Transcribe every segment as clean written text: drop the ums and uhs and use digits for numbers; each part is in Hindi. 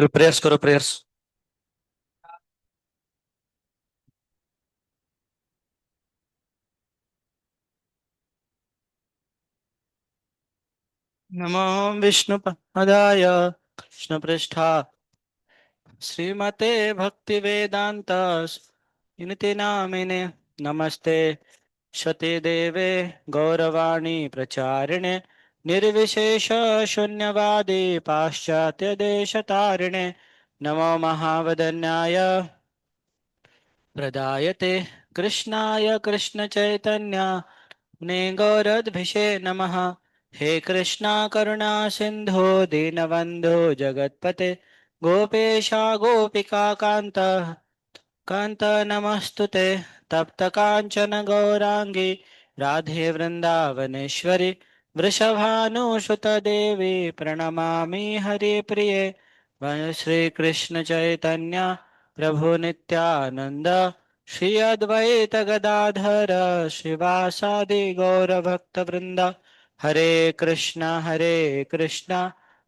चलो प्रेयर्स करो प्रेयर्स। नमो विष्णुपदाय कृष्णपृष्ठा श्रीमते भक्ति वेदांत इनते नामिने नमस्ते शते देवे गौरवाणी प्रचारिणे निर्विशेष शून्यवादी पाश्चात्य देशतारिणे नमो महावदन्याय प्रदायते कृष्णाय कृष्ण चैतन्य ने गौरद्भिषे नमः। हे कृष्णा करुणा सिंधु दीनबंधु जगतपते गोपेशा गोपिका कांत कांत नमस्तुते तप्त कांचन गौरांगी राधे वृंदावनेश्वरी वृषभानुसुत देवी प्रणमामि हरिप्रिये। श्री कृष्ण चैतन्य प्रभु नित्यानंद श्री अद्वैत गदाधर श्रीवासादि गौर भक्त वृंद। हरे कृष्णा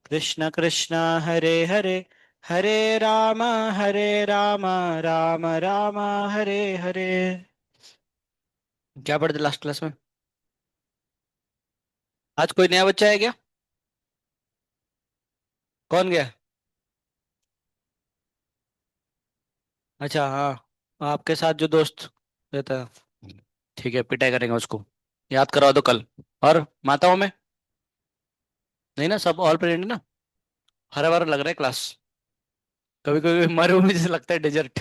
कृष्ण कृष्ण हरे हरे हरे राम राम राम हरे हरे। क्या पढ़ते लास्ट क्लास में? आज कोई नया बच्चा है क्या? कौन गया? अच्छा हाँ, आपके साथ जो दोस्त रहता है। ठीक है, पिटाई करेंगे उसको। याद करवा दो कल। और माताओं में नहीं ना, सब ऑल प्रेजेंट ना? हरा भरा लग रहा है क्लास। कभी कभी मरे हुए जैसे लगता है डेजर्ट।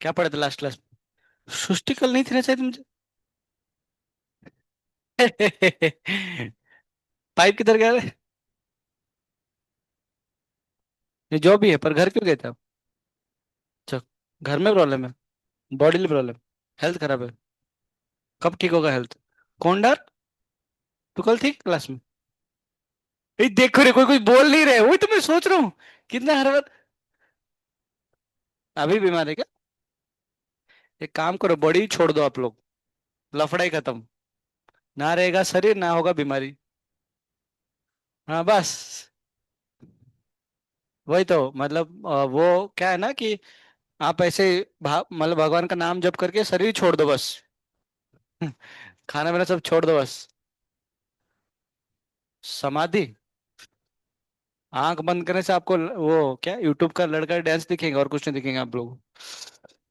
क्या पढ़े थे लास्ट क्लास में? सृष्टि कल नहीं थी ना शायद मुझे। पाइप किधर गया रे? ये जो भी है, पर घर क्यों गए थे आप? अच्छा, घर में प्रॉब्लम है? Body problem? हेल्थ खराब है? कब ठीक होगा हेल्थ? कौन डर? तू कल थी क्लास में? ए, देखो रे, कोई कोई बोल नहीं रहे, वही तो मैं सोच रहा हूँ। कितना हर बात। अभी बीमार है क्या? एक काम करो, बॉडी छोड़ दो आप लोग। लफड़ा ही खत्म। ना रहेगा शरीर, ना होगा बीमारी। हाँ बस। वही तो मतलब वो क्या है ना कि आप ऐसे मतलब भगवान का नाम जप करके शरीर छोड़ दो बस। खाना पीना सब छोड़ दो बस। समाधि? आंख बंद करने से आपको वो क्या यूट्यूब का लड़का डांस दिखेगा और कुछ नहीं दिखेगा आप लोग।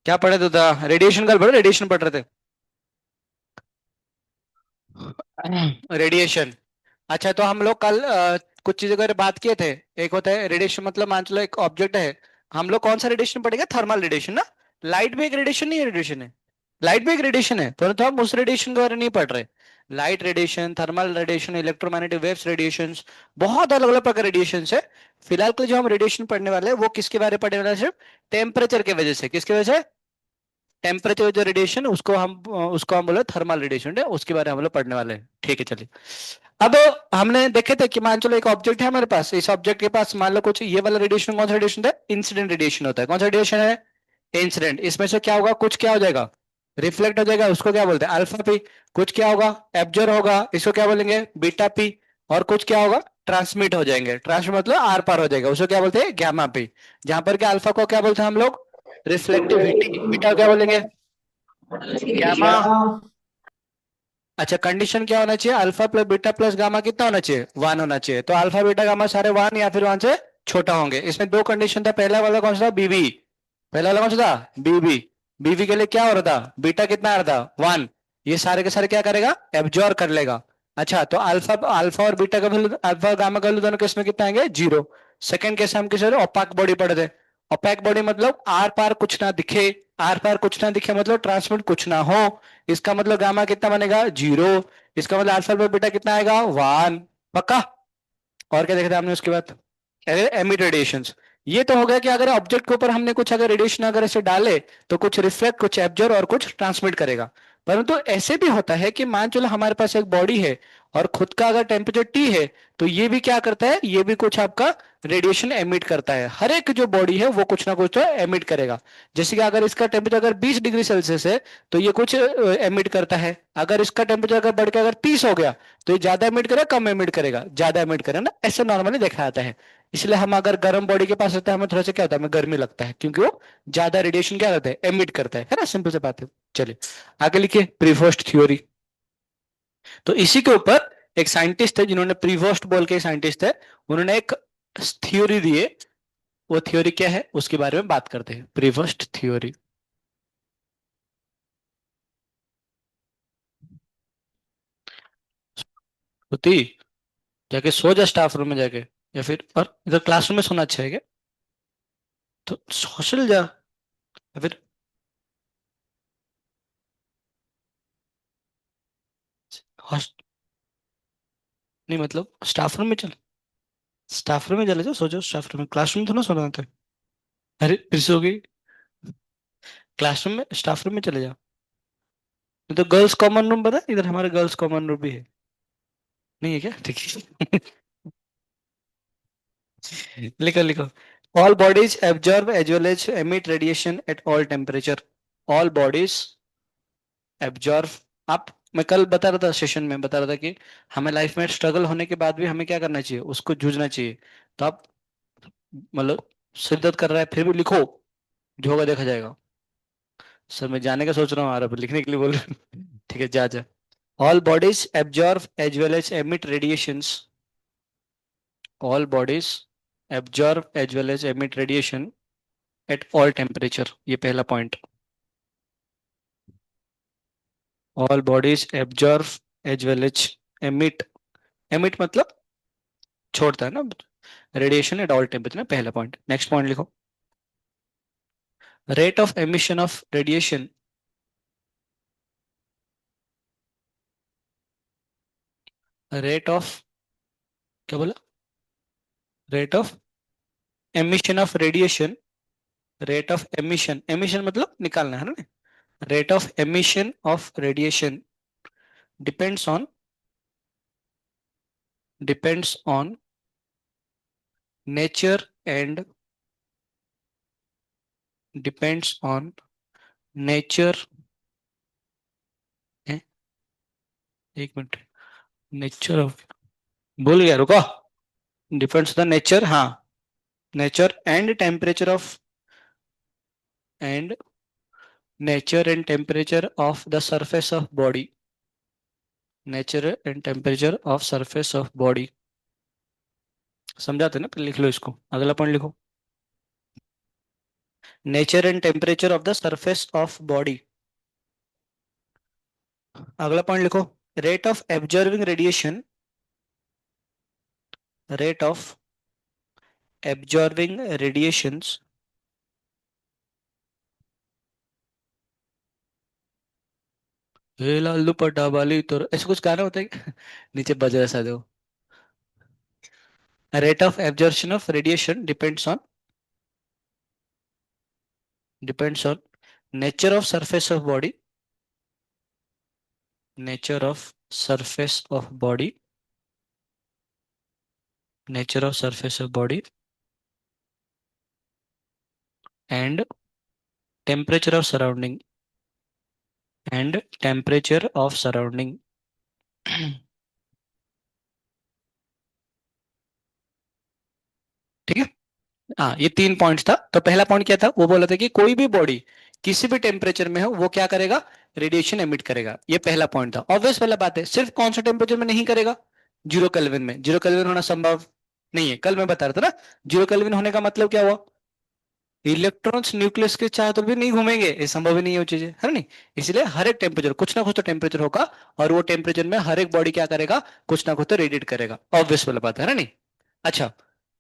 क्या पढ़े तो था? रेडिएशन का पढ़े? रेडिएशन पढ़ रहे थे? रेडिएशन। अच्छा, तो हम लोग कल कुछ चीजों के बारे में बात किए थे। एक होता है रेडिएशन, मतलब मान चलो एक ऑब्जेक्ट है। हम लोग कौन सा रेडिएशन पढ़ेंगे? थर्मल रेडिएशन ना। लाइट भी एक रेडिएशन नहीं है? रेडिएशन है। लाइट भी एक रेडिएशन है, तो हम उस रेडिएशन के बारे में नहीं पढ़ रहे। Light radiation, thermal radiation, electromagnetic waves radiation, बहुत अलग अलग प्रकार रेडिएशन है। फिलहाल के जो हम रेडिएशन पढ़ने वाले हैं वो किसके बारे में पढ़ने वाले हैं? सिर्फ टेम्परेचर की वजह से। किसकी वजह से? टेम्परेचर जो रेडिएशन, उसको हम बोले थर्मल रेडिएशन है, उसके बारे में हम लोग पढ़ने वाले हैं। ठीक है चलिए। अब हमने देखे थे कि मान चलो एक ऑब्जेक्ट है हमारे पास, इस ऑब्जेक्ट के पास मान लो कुछ ये वाला रेडिएशन, कौन सा रेडिएशन है? इंसिडेंट रेडिएशन होता है। कौन सा रेडिएशन है? इंसिडेंट। इसमें से क्या होगा? कुछ क्या हो जाएगा? रिफ्लेक्ट हो जाएगा, उसको क्या बोलते हैं? Alpha P. कुछ क्या होगा? एब्जॉर्ब होगा, इसको क्या बोलेंगे? Beta P. और कुछ क्या होगा? ट्रांसमिट हो जाएंगे। ट्रांसमिट मतलब आर पार हो जाएगा, उसको क्या बोलते हैं? Gamma P. जहां पर क्या अल्फा को क्या बोलते हैं हम लोग? रिफ्लेक्टिविटी। बीटा को क्या बोलेंगे? गैमा। अच्छा, कंडीशन क्या होना चाहिए? Alpha plus beta plus gamma कितना होना चाहिए? वन होना चाहिए। तो अल्फा बीटा गामा सारे वन या फिर वन से छोटा होंगे। इसमें दो कंडीशन था। पहला वाला कौन सा था? बीबी। पहला वाला कौन सा था? बीबी। बीबी के लिए क्या हो रहा था? बीटा कितना आ रहा था? वन। ये सारे के सारे क्या करेगा? एब्जॉर्ब कर लेगा। अच्छा, तो अल्फा अल्फा और बीटा का वैल्यू, अल्फा और गामा का वैल्यू दोनों केस में कितना आएंगे? जीरो। सेकंड केस हम किसे ओपाक बॉडी पढ़े थे। ओपैक बॉडी मतलब आर पार कुछ ना दिखे। आर पार कुछ ना दिखे मतलब ट्रांसमिट कुछ ना हो। इसका मतलब गामा कितना बनेगा? जीरो। इसका मतलब अल्फा पर बीटा कितना आएगा? वन। पक्का? और क्या देखा था हमने उसके बाद? Emit radiations. ये तो हो गया कि अगर ऑब्जेक्ट के ऊपर हमने कुछ अगर रेडिएशन अगर ऐसे डाले तो कुछ रिफ्लेक्ट, कुछ एब्जॉर्ब और कुछ ट्रांसमिट करेगा। परंतु ऐसे भी होता है कि मान चलो हमारे पास एक बॉडी है और खुद का अगर टेम्परेचर टी है, तो ये भी क्या करता है? ये भी कुछ आपका रेडिएशन एमिट करता है। हर एक जो बॉडी है वो कुछ ना कुछ तो एमिट करेगा। जैसे कि अगर इसका टेम्परेचर अगर 20 डिग्री सेल्सियस है तो ये कुछ एमिट करता है। अगर इसका टेम्परेचर अगर बढ़ के अगर 30 हो गया तो ये ज्यादा एमिट करेगा, कम एमिट करेगा? ज्यादा एमिट करेगा ना, ऐसे नॉर्मली देखा जाता है। इसलिए हम अगर गर्म बॉडी के पास रहते हैं हमें थोड़ा सा क्या होता है, हमें गर्मी लगता है, क्योंकि वो ज्यादा रेडिएशन क्या करता है, एमिट करता है ना। सिंपल सी बात है। चलिए आगे लिखिए प्रीफोस्ट थ्योरी। तो इसी के ऊपर एक साइंटिस्ट है जिन्होंने, प्रीवोस्ट बोल के साइंटिस्ट है, उन्होंने एक थ्योरी दी है। वो थ्योरी क्या है उसके बारे में बात करते हैं, प्रीवोस्ट थ्योरी। होती, जाके सो जा स्टाफ रूम में जाके, या फिर और इधर क्लासरूम में सोना अच्छा है क्या? तो सोशल जा, या फिर हॉस्ट, नहीं मतलब स्टाफ रूम में चल, स्टाफ रूम में चले जाओ, सो जाओ स्टाफ रूम में, क्लासरूम तो ना सोना होता है। अरे फिर सो गई, क्लासरूम में स्टाफ रूम में चले जाओ। नहीं तो गर्ल्स कॉमन रूम पता है, इधर हमारे गर्ल्स कॉमन रूम भी है। नहीं है क्या? ठीक है। लिखो लिखो। All bodies absorb as well as emit radiation at all temperature. All bodies absorb, आप, मैं कल बता रहा था, सेशन में बता रहा था कि हमें लाइफ में स्ट्रगल होने के बाद भी हमें क्या करना चाहिए, उसको जूझना चाहिए। तो आप, मतलब सिर दर्द कर रहा है फिर भी लिखो, जो होगा देखा जाएगा। सर मैं जाने का सोच रहा हूँ, आ रहा लिखने के लिए बोल रहे हैं। ठीक है जा जा। All bodies absorb as well as emit radiations. All bodies absorb as well as emit radiation at all temperature, ये पहला point. All bodies absorb as well as emit, emit मतलब छोड़ता है ना, रेडिएशन एट ऑल टेम्परेचर, पहला पॉइंट। नेक्स्ट पॉइंट लिखो। Rate of emission of radiation, rate of, क्या बोला, rate of emission of radiation, rate of emission, emission मतलब निकालना है ना, rate of emission of radiation depends on, depends on nature and, depends on nature, एक मिनट, नेचर ऑफ, भूल गया रुको, डिपेंड्स द नेचर, हाँ, nature and temperature of, and nature and temperature of the surface of body, nature and temperature of surface of body. समझाते ना, फिर लिख लो इसको, अगला पॉइंट लिखो। Nature and temperature of the surface of body, अगला पॉइंट लिखो। Rate of absorbing radiation, rate of absorbing radiations, हे लालू पटा बाली तो ऐसा कुछ गाना होता है क्या? नीचे बज रहा सा दो। Rate of absorption of radiation depends on nature of surface of body, nature of surface of body, nature of surface of body and temperature of surrounding, and temperature of surrounding. ठीक है। हाँ ये तीन पॉइंट्स था। तो पहला पॉइंट क्या था, वो बोला था कि कोई भी बॉडी किसी भी टेम्परेचर में हो वो क्या करेगा, रेडिएशन एमिट करेगा। ये पहला पॉइंट था, ऑब्वियस वाला बात है। सिर्फ कौन सा टेम्परेचर में नहीं करेगा, जीरो केल्विन में। जीरो केल्विन होना संभव नहीं है, कल मैं बता रहा था ना। जीरो केल्विन होने का मतलब क्या हुआ, इलेक्ट्रॉन्स न्यूक्लियस के चाहे तो भी नहीं घूमेंगे, ये संभव ही नहीं है वो चीजें, है ना नहीं। इसलिए हर एक टेम्परेचर, कुछ ना कुछ तो टेम्परेचर होगा, और वो टेम्परेचर में हर एक बॉडी क्या करेगा, कुछ ना कुछ तो रेडिएट करेगा, ऑब्वियस वाला बात है ना नहीं। अच्छा,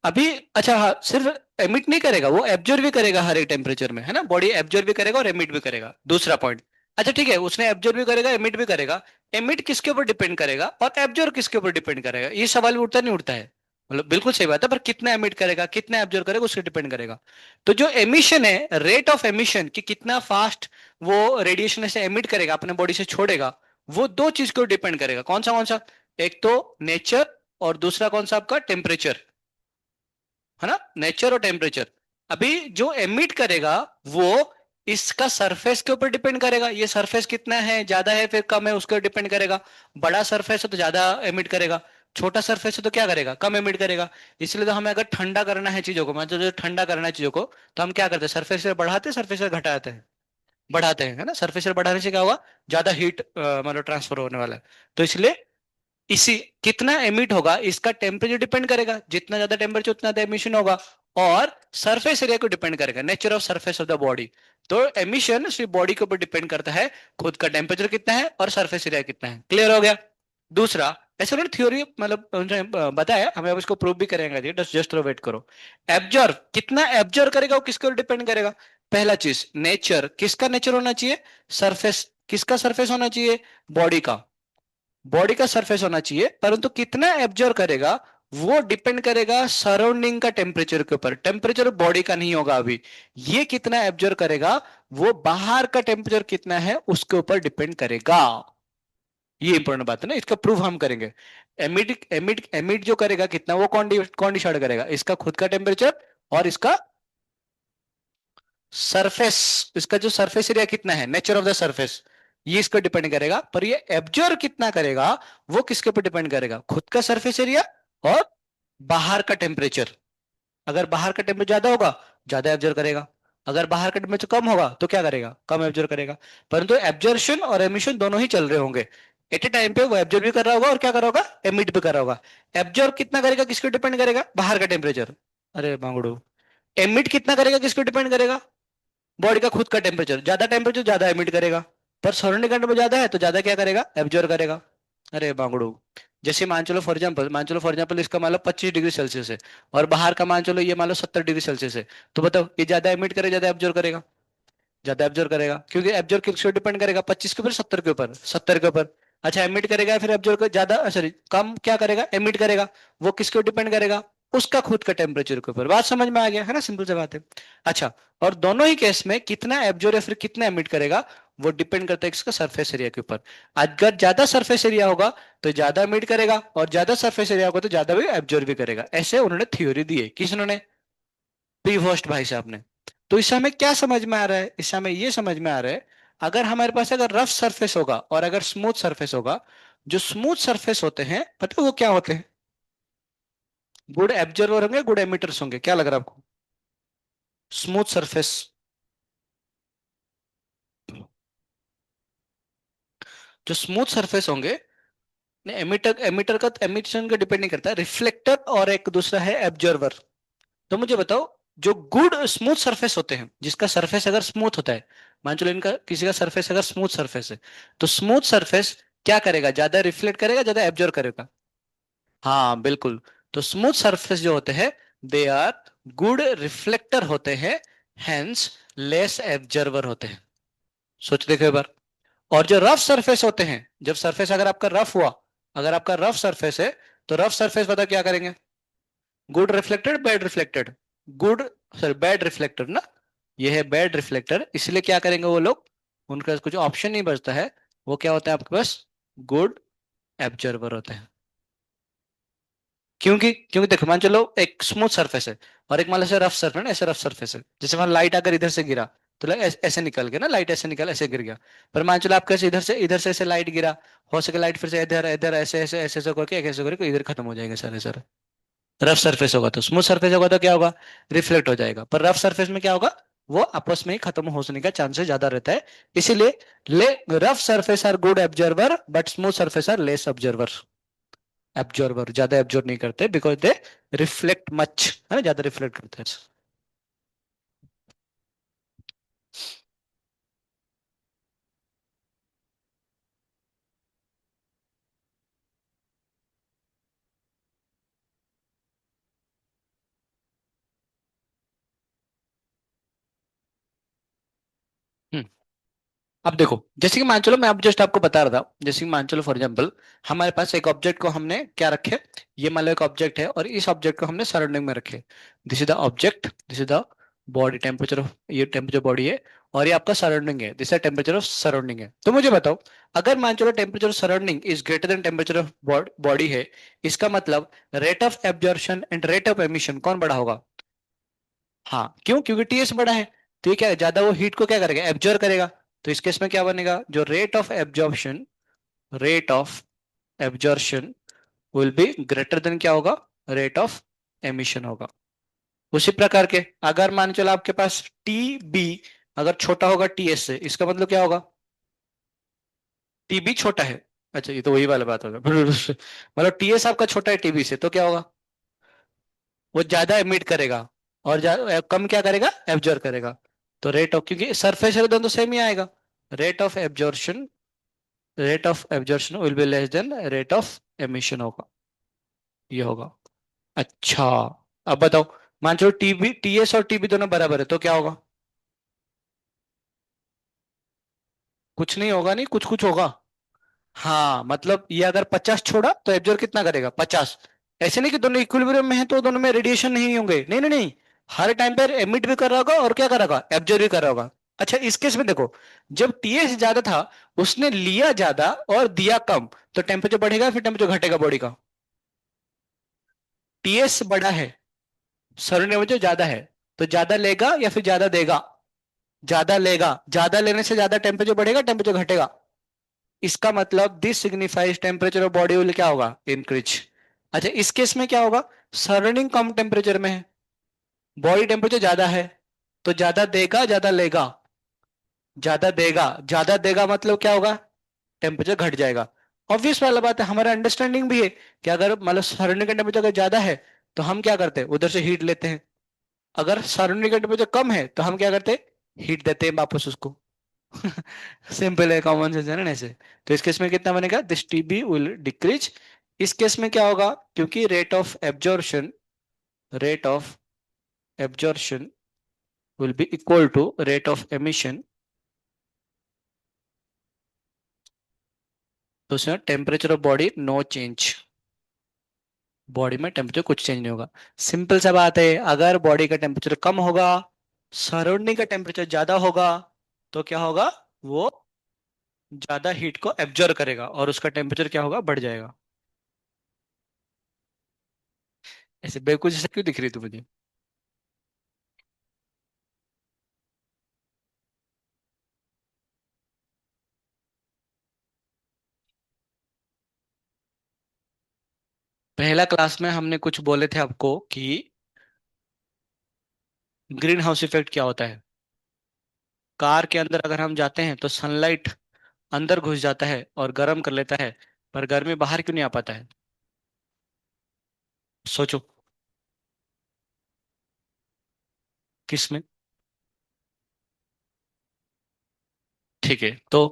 अभी, अच्छा हाँ, सिर्फ एमिट नहीं करेगा, वो एब्जॉर्ब भी करेगा हर एक टेम्परेचर में, है ना। बॉडी एब्जॉर्ब भी करेगा और एमिट भी करेगा, दूसरा पॉइंट। अच्छा ठीक है, उसने एब्जॉर्ब भी करेगा एमिट भी करेगा। एमिट किसके ऊपर डिपेंड करेगा और एब्जॉर्ब किसके ऊपर डिपेंड करेगा, ये सवाल भी उठता नहीं उठता है। मतलब बिल्कुल सही बात है, पर कितना एमिट करेगा कितना एब्जॉर्ब करेगा उससे डिपेंड करेगा। तो जो एमिशन है, रेट ऑफ एमिशन, कि कितना फास्ट वो रेडिएशन से एमिट करेगा, अपने बॉडी से छोड़ेगा, वो दो चीज को डिपेंड करेगा। कौन सा, एक तो नेचर, और दूसरा कौन सा आपका, टेम्परेचर, है ना, नेचर और टेम्परेचर। अभी जो एमिट करेगा वो इसका सरफेस के ऊपर डिपेंड करेगा, ये सरफेस कितना है, ज्यादा है फिर कम है, उसके ऊपर डिपेंड करेगा। बड़ा सरफेस है तो ज्यादा एमिट करेगा, छोटा सरफेस है तो क्या करेगा, कम एमिट करेगा। इसलिए तो हमें अगर ठंडा करना है चीजों को, मतलब जो ठंडा करना है चीजों को, तो हम क्या करते हैं, सरफेस बढ़ाते हैं, सरफेस घटाते हैं, बढ़ाते हैं, है ना। सरफेस बढ़ाने से क्या होगा, ज्यादा हीट मतलब ट्रांसफर होने वाला है। तो इसलिए इसी कितना एमिट होगा इसका टेम्परेचर डिपेंड करेगा, जितना ज्यादा टेम्परेचर उतना ज्यादा एमिशन होगा। और सरफेस एरिया को डिपेंड करेगा, nature of surface of the body. तो एमिशन सिर्फ बॉडी के ऊपर डिपेंड करता है, खुद का टेम्परेचर कितना है और सरफेस एरिया कितना है। क्लियर हो गया। दूसरा, ऐसे उन्होंने थ्योरी मतलब उन्होंने बताया, हमें अब इसको प्रूव भी करेंगे, जस्ट जस्ट वेट करो। एब्जॉर्व, कितना एब्जॉर्व करेगा वो किसके ऊपर डिपेंड करेगा। पहला चीज नेचर, किसका नेचर होना चाहिए, सरफेस, किसका सरफेस होना चाहिए, बॉडी का, बॉडी का सरफेस होना चाहिए। परंतु कितना एब्जॉर्ब करेगा वो डिपेंड करेगा सराउंडिंग का टेम्परेचर के ऊपर। टेम्परेचर बॉडी का नहीं होगा अभी, ये कितना एब्जॉर्ब करेगा वो बाहर का टेम्परेचर कितना है उसके ऊपर डिपेंड करेगा। ये इंपॉर्टेंट बात है ना, इसका प्रूफ हम करेंगे। एमिट एमिट एमिट जो करेगा कितना, वो कौन डिसाइड करेगा, इसका खुद का टेम्परेचर और इसका सरफेस, इसका जो सरफेस एरिया कितना है, नेचर ऑफ द सरफेस, ये इसको डिपेंड करेगा। पर ये एब्जॉर्ब कितना करेगा वो किसके ऊपर डिपेंड करेगा, खुद का सरफेस एरिया और बाहर का टेम्परेचर। अगर बाहर का टेम्परेचर ज्यादा होगा ज्यादा एब्जॉर्ब करेगा, अगर बाहर का टेम्परेचर कम होगा तो क्या करेगा, कम एब्जॉर्ब करेगा। परंतु एब्जॉर्प्शन और एमिशन दोनों ही चल रहे होंगे एट ए टाइम पे, वो एब्जॉर्ब भी कर रहा होगा और क्या कर रहा होगा, एमिट भी कर रहा होगा। एब्जॉर्ब कितना करेगा किसको डिपेंड करेगा, बाहर का टेम्परेचर, अरे बांगड़ू। एमिट कितना करेगा किसको डिपेंड करेगा, बॉडी का खुद का टेम्परेचर। ज्यादा टेम्परेचर ज्यादा एमिट करेगा, पर सराउंडिंग टेम्परेचर ज्यादा है तो ज्यादा क्या करेगा, एब्जॉर्ब करेगा। अरे बांगड़ू, जैसे मान चलो फॉर एग्जाम्पल इसका मान लो 25 डिग्री सेल्सियस है, और बाहर का मान चलो ये मान लो 70 डिग्री सेल्सियस है। तो बताओ ये ज्यादा एमिट करे ज्यादा एब्जॉर्ब करेगा, ज्यादा एब्जॉर्ब करेगा, क्योंकि एब्जॉर्ब किस पे डिपेंड करेगा, 25 के ऊपर 70 के ऊपर, 70 के ऊपर। अच्छा एमिट करेगा फिर एब्जॉर्ब ज्यादा, सॉरी कम क्या करेगा, एमिट करेगा, वो किसके डिपेंड करेगा, उसका खुद का टेम्परेचर के ऊपर। बात समझ में आ गया है ना, सिंपल सी बात है। अच्छा, और दोनों ही केस में कितना एब्जॉर्ब या फिर कितना एमिट करेगा वो डिपेंड करता है इसका सरफेस एरिया के ऊपर। अगर ज्यादा सरफेस एरिया होगा तो ज्यादा एमिट करेगा, और ज्यादा सरफेस एरिया होगा तो ज्यादा भी एब्जॉर्ब भी करेगा। ऐसे उन्होंने थ्योरी दी है, किसने, प्रीवोस्ट भाई साहब ने। तो इससे हमें क्या समझ में आ रहा है, इससे हमें ये समझ में आ रहा है, अगर हमारे पास अगर रफ सरफेस होगा और अगर स्मूथ सरफेस होगा, जो स्मूथ सरफेस होते हैं पता है वो क्या होते हैं, गुड एब्जर्वर होंगे, गुड एमिटर्स होंगे। क्या लग रहा है आपको, स्मूथ सरफेस, जो स्मूथ सरफेस होंगे, एमिटर एमिटर का एमिशन का डिपेंड नहीं करता, रिफ्लेक्टर और एक दूसरा है एब्जर्वर। तो मुझे बताओ, जो गुड स्मूथ सरफेस होते हैं, जिसका सरफेस अगर स्मूथ होता है, मान चलो इनका किसी का सरफेस अगर स्मूथ सरफेस है, तो स्मूथ सरफेस क्या करेगा, ज्यादा रिफ्लेक्ट करेगा ज्यादा एब्जॉर्ब करेगा। हाँ बिल्कुल। तो स्मूथ सरफेस जो होते हैं दे आर गुड रिफ्लेक्टर होते हैं, हेंस लेस एब्जर्वर होते हैं। सोच देखो एक बार। और जो रफ सरफेस होते हैं, जब सरफेस अगर आपका रफ हुआ, अगर आपका रफ सरफेस है, तो रफ सरफेस पता क्या करेंगे, good reflected bad reflected, good, sorry bad reflector ना, ये है बैड रिफ्लेक्टर। इसलिए क्या करेंगे वो लोग, उनका कुछ ऑप्शन नहीं बचता है, वो क्या होता है आपके पास, गुड एब्जर्वर होते हैं। क्योंकि देखो मान चलो एक स्मूथ सरफेस है और एक मान लो ऐसे रफ सरफेस है ना, ऐसे रफ सरफेस है, जैसे मान लाइट अगर इधर से गिरा तो ऐसे निकल गया ना, लाइट ऐसे निकल ऐसे गिर गया। पर मान चलो आपके इधर से ऐसे लाइट गिरा, हो सके लाइट फिर से इधर इधर ऐसे ऐसे ऐसे ऐसे करके ऐसे करके इधर खत्म हो जाएगा सारे सर। रफ सरफेस होगा, तो स्मूथ सरफेस होगा तो क्या होगा, रिफ्लेक्ट हो जाएगा। पर रफ सरफेस में क्या होगा, वो आपस में ही खत्म होने का चांसेस ज्यादा रहता है। इसीलिए ले rough surface are good observer but smooth surface are less observer, absorber ज्यादा एब्जॉर्ब नहीं करते बिकॉज दे रिफ्लेक्ट मच, है ना, ज्यादा रिफ्लेक्ट करते हैं। हम्म। अब देखो, जैसे कि मान चलो मैं अब जस्ट आपको बता रहा था, जैसे कि मान चलो फॉर एग्जांपल हमारे पास एक ऑब्जेक्ट को हमने क्या रखे, ये मान लो एक ऑब्जेक्ट है और इस ऑब्जेक्ट को हमने सराउंडिंग में रखे। This is the object, this is the body temperature of, ये टेम्परेचर बॉडी है, और ये आपका सराउंडिंग है, this is temperature of surrounding है। तो मुझे बताओ, अगर मान चलो temperature of surrounding is greater than temperature of body है, इसका मतलब rate of absorption and rate of emission कौन बड़ा होगा। हाँ क्यों, क्योंकि टीएस बड़ा है, तो ये क्या है, ज्यादा वो हीट को क्या करेगा, एब्जॉर्ब करेगा। तो इस केस में क्या बनेगा, जो rate of absorption, rate of absorption will be greater than क्या होगा, रेट ऑफ एमिशन होगा। उसी प्रकार के अगर मान चलो आपके पास टी बी अगर छोटा होगा टी एस से, इसका मतलब क्या होगा, टी बी छोटा है। अच्छा ये तो वही वाला बात होगा मतलब टी एस आपका छोटा है टीबी से, तो क्या होगा, वो ज्यादा एमिट करेगा और कम क्या करेगा, एब्जॉर्ब करेगा। तो रेट ऑफ, क्योंकि सरफेस एरिया दोनों तो सेम ही आएगा, rate of absorption, rate of absorption will be less than rate of emission होगा, ये होगा। अच्छा, अब बताओ, मान चलो टीबी टीएस और टीबी दोनों बराबर है, तो क्या होगा, कुछ नहीं होगा, नहीं कुछ कुछ होगा। हाँ मतलब ये अगर 50 छोड़ा तो एब्जॉर्ब कितना करेगा, 50। ऐसे नहीं कि दोनों इक्विलिब्रियम में है तो दोनों में रेडिएशन नहीं होंगे, नहीं नहीं नहीं, हर टाइम पर एमिट भी कर रहा होगा और क्या कर रहा होगा, एब्जॉर्ब भी कर रहा होगा। अच्छा इस केस में देखो, जब टीएस ज्यादा था, उसने लिया ज्यादा और दिया कम, तो टेम्परेचर बढ़ेगा फिर टेम्परेचर घटेगा बॉडी का। टीएस बड़ा है, सराउंडिंग टेम्परेचर ज्यादा है, तो ज्यादा लेगा या फिर ज्यादा देगा, ज्यादा लेगा, ज्यादा लेने से ज्यादा टेम्परेचर बढ़ेगा टेम्परेचर घटेगा। इसका मतलब this signifies temperature of body will क्या होगा, इंक्रीज। अच्छा इस केस में क्या होगा, सराउंडिंग कम टेम्परेचर में है, बॉडी टेम्परेचर ज्यादा है, तो ज्यादा देगा ज्यादा लेगा, ज्यादा देगा ज्यादा देगा मतलब क्या होगा, टेम्परेचर घट जाएगा। ऑब्वियस वाला बात है, हमारा अंडरस्टैंडिंग भी है कि अगर मतलब सराउंडिंग का टेम्परेचर अगर ज्यादा है तो हम क्या करते हैं, उधर से हीट लेते हैं। अगर सराउंडिंग का टेम्परेचर कम है तो हम क्या करते हैं, हीट देते हैं वापस उसको। सिंपल है, कॉमन सेंस है ना ऐसे। तो इस केस में कितना बनेगा, दिस टीबी विल डिक्रीज। इस केस में क्या होगा, क्योंकि rate of absorption will be equal to rate of emission, तो उसमें temperature of body no change, body में टेम्परेचर कुछ चेंज नहीं होगा। सिंपल सा बात है, अगर बॉडी का टेम्परेचर कम होगा, सराउंडिंग का टेम्परेचर ज्यादा होगा, तो क्या होगा, वो ज्यादा हीट को एब्जॉर्ब करेगा और उसका टेम्परेचर क्या होगा, बढ़ जाएगा। ऐसे बेवकूफ जैसे क्यों दिख रही तू मुझे। पहला क्लास में हमने कुछ बोले थे आपको कि ग्रीन हाउस इफेक्ट क्या होता है। कार के अंदर अगर हम जाते हैं तो सनलाइट अंदर घुस जाता है और गर्म कर लेता है, पर गर्मी बाहर क्यों नहीं आ पाता है, सोचो। किस में, ठीक है तो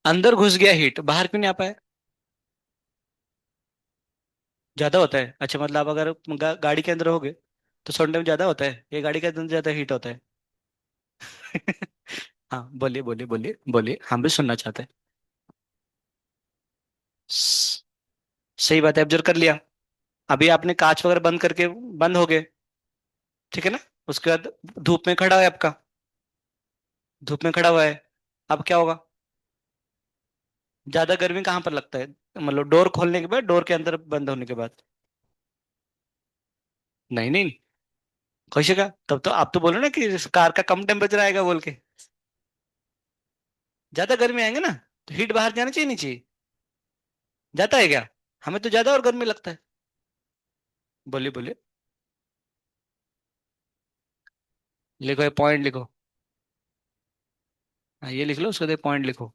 अंदर घुस गया हीट, बाहर क्यों नहीं आ पाया, ज्यादा होता है। अच्छा मतलब आप अगर गाड़ी के अंदर होगे तो सनडे में ज्यादा होता है, ये गाड़ी के अंदर ज्यादा हीट होता है। हाँ बोलिए बोलिए बोलिए बोलिए, हम भी सुनना चाहते हैं। स- सही बात है, ऑब्जर्व कर लिया। अभी आपने कांच वगैरह बंद करके बंद हो गए, ठीक है ना, उसके बाद धूप में खड़ा है आपका, धूप में खड़ा हुआ है, अब क्या होगा, ज्यादा गर्मी कहाँ पर लगता है, मतलब डोर खोलने के बाद, डोर के अंदर बंद होने के बाद। नहीं नहीं, कैसे का, तब तो आप तो बोलो ना कि इस कार का कम टेम्परेचर आएगा बोल के, ज्यादा गर्मी आएंगे ना, तो हीट बाहर जाना चाहिए नहीं चाहिए, जाता है क्या, हमें तो ज्यादा और गर्मी लगता है। बोलिए बोलिए, लिखो ये पॉइंट लिखो, हाँ ये लिख लो, उसके बाद पॉइंट लिखो।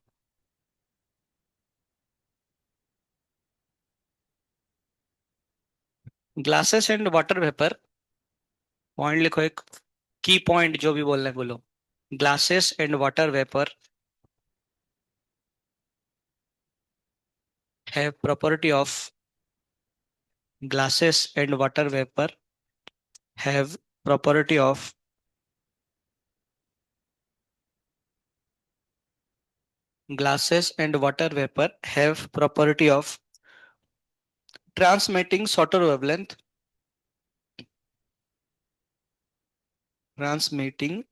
Glasses and water vapour, point लिखो एक, की पॉइंट जो भी बोलना है बोलो। Glasses and water vapour have property of, glasses and water vapor have property of glasses and water vapor have property of transmitting shorter wavelength, transmitting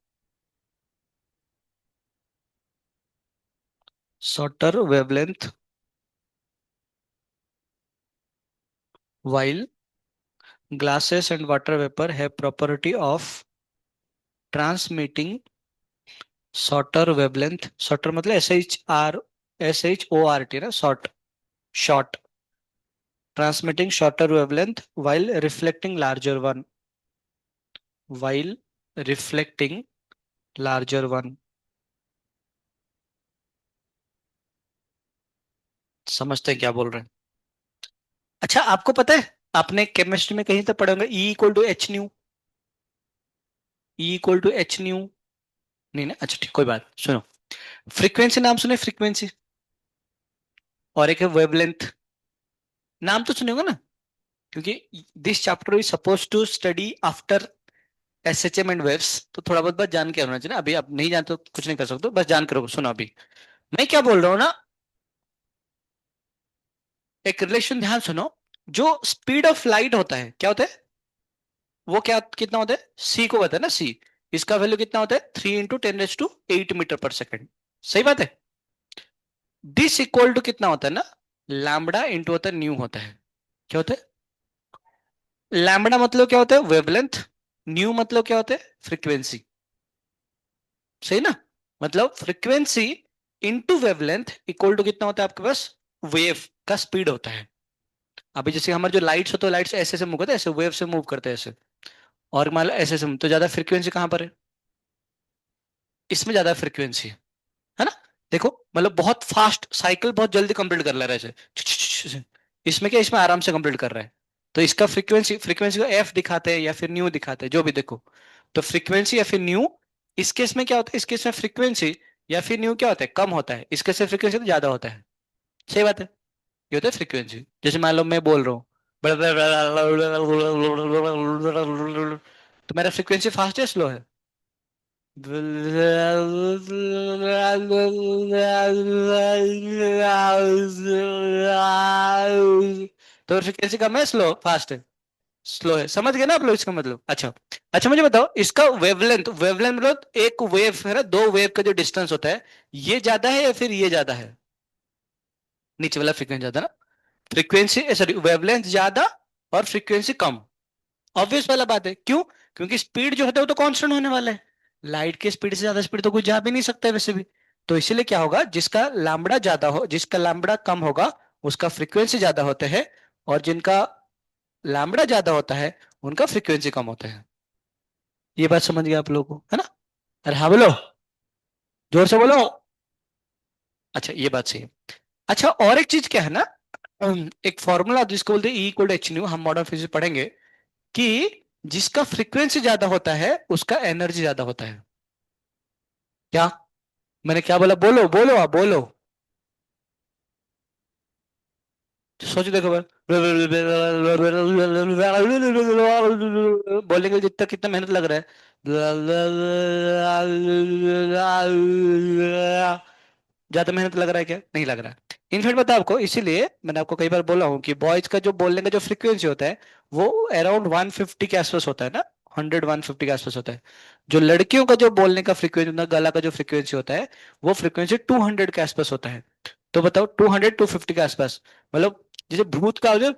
shorter wavelength, while glasses and water vapor have property of transmitting shorter wavelength, shorter मतलब SHORT ना, short, short, transmitting shorter wavelength while reflecting larger one, while reflecting larger one। समझते हैं क्या बोल रहे हैं? अच्छा आपको पता है, आपने केमिस्ट्री में कहीं तो पढ़े होंगे E equal to h nu, E equal to h nu. नहीं ना, अच्छा ठीक, कोई बात सुनो। फ्रीक्वेंसी नाम सुने, फ्रीक्वेंसी, और एक है वेवलेंथ, नाम तो सुने होगा ना, क्योंकि this chapter is suppose to study after SHM and waves, तो थोड़ा बहुत बस जान के होना चाहिए ना। अभी आप नहीं जानते तो कुछ नहीं कर सकते, बस जान के रखो। सुनो अभी मैं क्या बोल रहा हूँ ना, एक रिलेशन ध्यान सुनो। जो स्पीड ऑफ लाइट होता है क्या होता है, वो क्या कितना होता है, सी को बताया ना, सी, इसका वैल्यू कितना होता है, 3 × 10⁸ सही बात है। दिस इक्वल टू कितना होता है ना, लैम्बडा इंटू होता है न्यू होता है। क्या होता है, लैम्बडा मतलब क्या होता है, वेवलेंथ, न्यू मतलब क्या होता है, फ्रीक्वेंसी, सही ना। मतलब frequency into wavelength equal to कितना होता है आपके पास, वेव का स्पीड होता है। अभी जैसे हमारे जो लाइट्स होते हैं, लाइट्स ऐसे से मूव करते हैं, ऐसे वेव से मूव करते हैं ऐसे, और मान लो ऐसे से तो ज्यादा फ्रीक्वेंसी कहां पर है, इसमें ज्यादा फ्रीक्वेंसी है ना। देखो मतलब बहुत फास्ट साइकिल, बहुत जल्दी कंप्लीट कर ले रहा है ऐसे, इसमें क्या, इसमें आराम से कंप्लीट कर रहा है। तो इसका फ्रीक्वेंसी, फ्रीक्वेंसी को एफ दिखाते हैं या फिर न्यू दिखाते हैं, जो भी देखो। तो फ्रीक्वेंसी या फिर न्यू, इस केस में क्या होता है, इस केस में फ्रीक्वेंसी या फिर न्यू क्या होता है, कम होता है, इस केस में फ्रीक्वेंसी तो ज्यादा होता है। सही बात है। ये होता है फ्रीक्वेंसी। जैसे मान लो मैं बोल रहा हूँ तो मेरा फ्रीक्वेंसी फास्ट है स्लो है, तो फ्रीक्वेंसी कम है, स्लो फास्ट है, स्लो है। समझ गए ना आप लोग इसका मतलब? अच्छा, अच्छा मुझे बताओ इसका वेवलेंथ, वेवलेंथ मतलब एक वेव है ना, दो वेव का जो डिस्टेंस होता है, ये ज्यादा है या फिर ये ज्यादा है, नीचे वाला फ्रीक्वेंसी ज्यादा ना, फ्रीक्वेंसी सॉरी वेवलेंथ ज्यादा और फ्रीक्वेंसी कम। ऑब्वियस वाला बात है, क्यों? क्योंकि स्पीड जो होता है वो तो कांस्टेंट होने वाला है, लाइट की स्पीड से ज्यादा स्पीड तो कोई जा भी नहीं सकता है वैसे भी। तो इसीलिए क्या होगा, जिसका लैम्बडा ज्यादा हो, जिसका लैम्बडा कम होगा उसका फ्रीक्वेंसी ज्यादा होता है, और जिनका लैम्बडा ज्यादा होता है उनका फ्रीक्वेंसी कम होता है। ये बात समझ गए आप लोगों को, है ना? अरे हाँ बोलो, जोर से बोलो। अच्छा ये बात सही है। अच्छा और एक चीज क्या है ना, एक फॉर्मूला जिसको बोलते हैं E equal to h nu, हम मॉडर्न फिजिक्स पढ़ेंगे कि जिसका फ्रीक्वेंसी ज्यादा होता है उसका एनर्जी ज्यादा होता है। क्या मैंने क्या बोला, बोलो बोलो आप बोलो, सोचो देखो बोलने के लिए जितना कितना मेहनत लग रहा है, ज्यादा मेहनत लग रहा है क्या, नहीं लग रहा है। इनफैक्ट बता आपको, इसीलिए मैंने आपको कई बार बोला हूँ कि बॉयज का जो बोलने का जो फ्रीक्वेंसी होता है वो अराउंड 150 के आसपास होता है ना, 100 150 के आसपास होता है। जो लड़कियों का जो बोलने का फ्रीक्वेंसी होता है, गला का जो फ्रीक्वेंसी होता है, वो फ्रीक्वेंसी 200 के आसपास होता है। तो बताओ 200 250 के आसपास, मतलब जैसे भूत का जो,